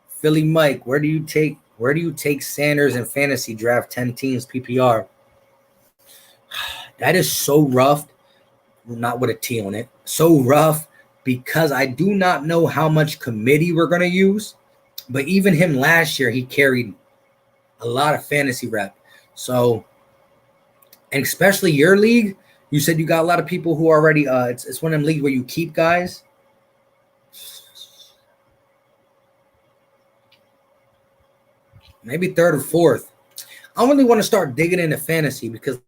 Philly Mike, where do you take Sanders in fantasy draft 10 teams PPR? That is so rough. Not with a T on it. So rough because I do not know how much committee we're going to use. But even him last year, he carried a lot of fantasy rep. So, and especially your league, you said you got a lot of people who are already, it's one of them leagues where you keep guys. Maybe 3rd or 4th. I really want to start digging into fantasy because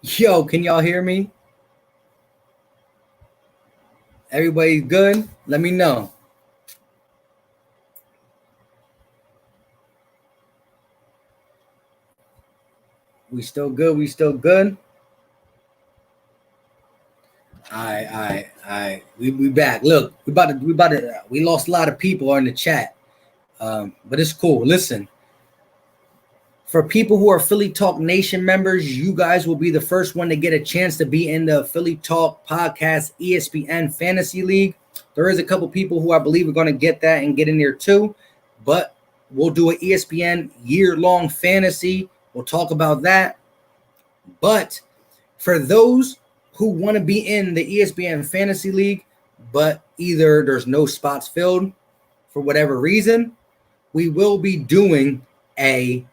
Yo, can y'all hear me? Everybody good? Let me know. We still good? We still good? All right. We back. Look, we lost a lot of people in the chat. But it's cool. Listen, for people who are Philly Talk Nation members, you guys will be the first one to get a chance to be in the Philly Talk Podcast ESPN Fantasy League. There is a couple people who I believe are going to get that and get in there too, but we'll do an ESPN year-long fantasy. We'll talk about that. But for those who want to be in the ESPN Fantasy League, but either there's no spots filled for whatever reason, we will be doing a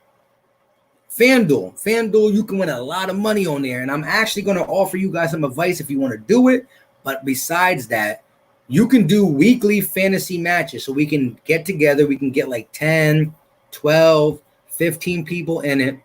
FanDuel. FanDuel, you can win a lot of money on there, and I'm actually going to offer you guys some advice if you want to do it. But besides that, you can do weekly fantasy matches, so we can get together. We can get like 10, 12, 15 people in it,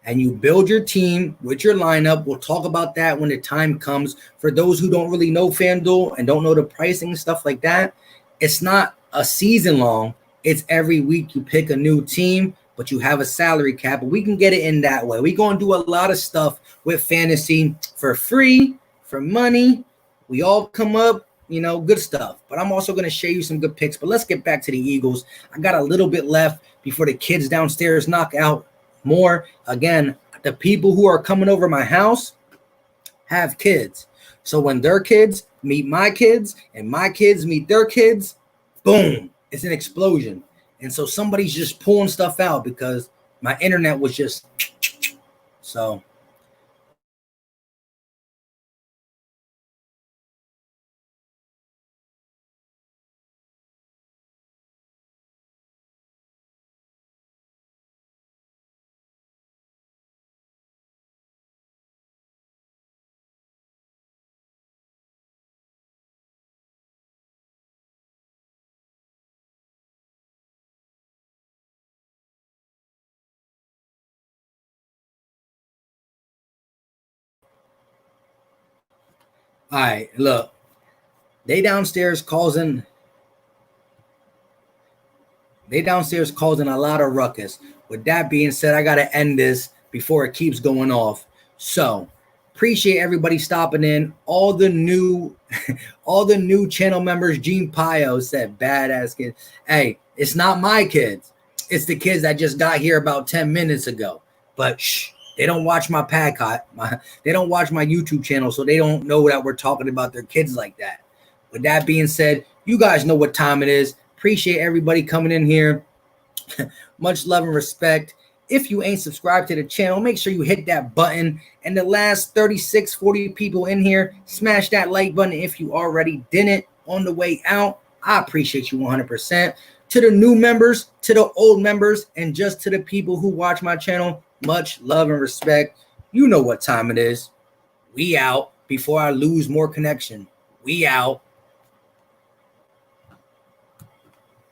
and you build your team with your lineup. We'll talk about that when the time comes. For those who don't really know FanDuel and don't know the pricing and stuff like that, it's not a season long. It's every week you pick a new team, but you have a salary cap. But we can get it in that way. We're going to do a lot of stuff with fantasy for free, for money. We all come up, good stuff. But I'm also going to share you some good picks. But let's get back to the Eagles. I got a little bit left before the kids downstairs knock out more. Again, the people who are coming over my house have kids. So when their kids meet my kids and my kids meet their kids, boom, it's an explosion. And so somebody's just pulling stuff out because my internet was just so. All right, look, they downstairs causing a lot of ruckus. With that being said, I got to end this before it keeps going off. So appreciate everybody stopping in. All the new channel members. Gene Pio said, badass kids. Hey, it's not my kids. It's the kids that just got here about 10 minutes ago. But shh. They don't watch my they don't watch my YouTube channel, so they don't know that we're talking about their kids like that. With that being said, you guys know what time it is. Appreciate everybody coming in here. Much love and respect. If you ain't subscribed to the channel, make sure you hit that button. And the last 36, 40 people in here, smash that like button if you already didn't on the way out. I appreciate you 100%. To the new members, to the old members, and just to the people who watch my channel, much love and respect. You know what time it is. We out before I lose more connection. We out.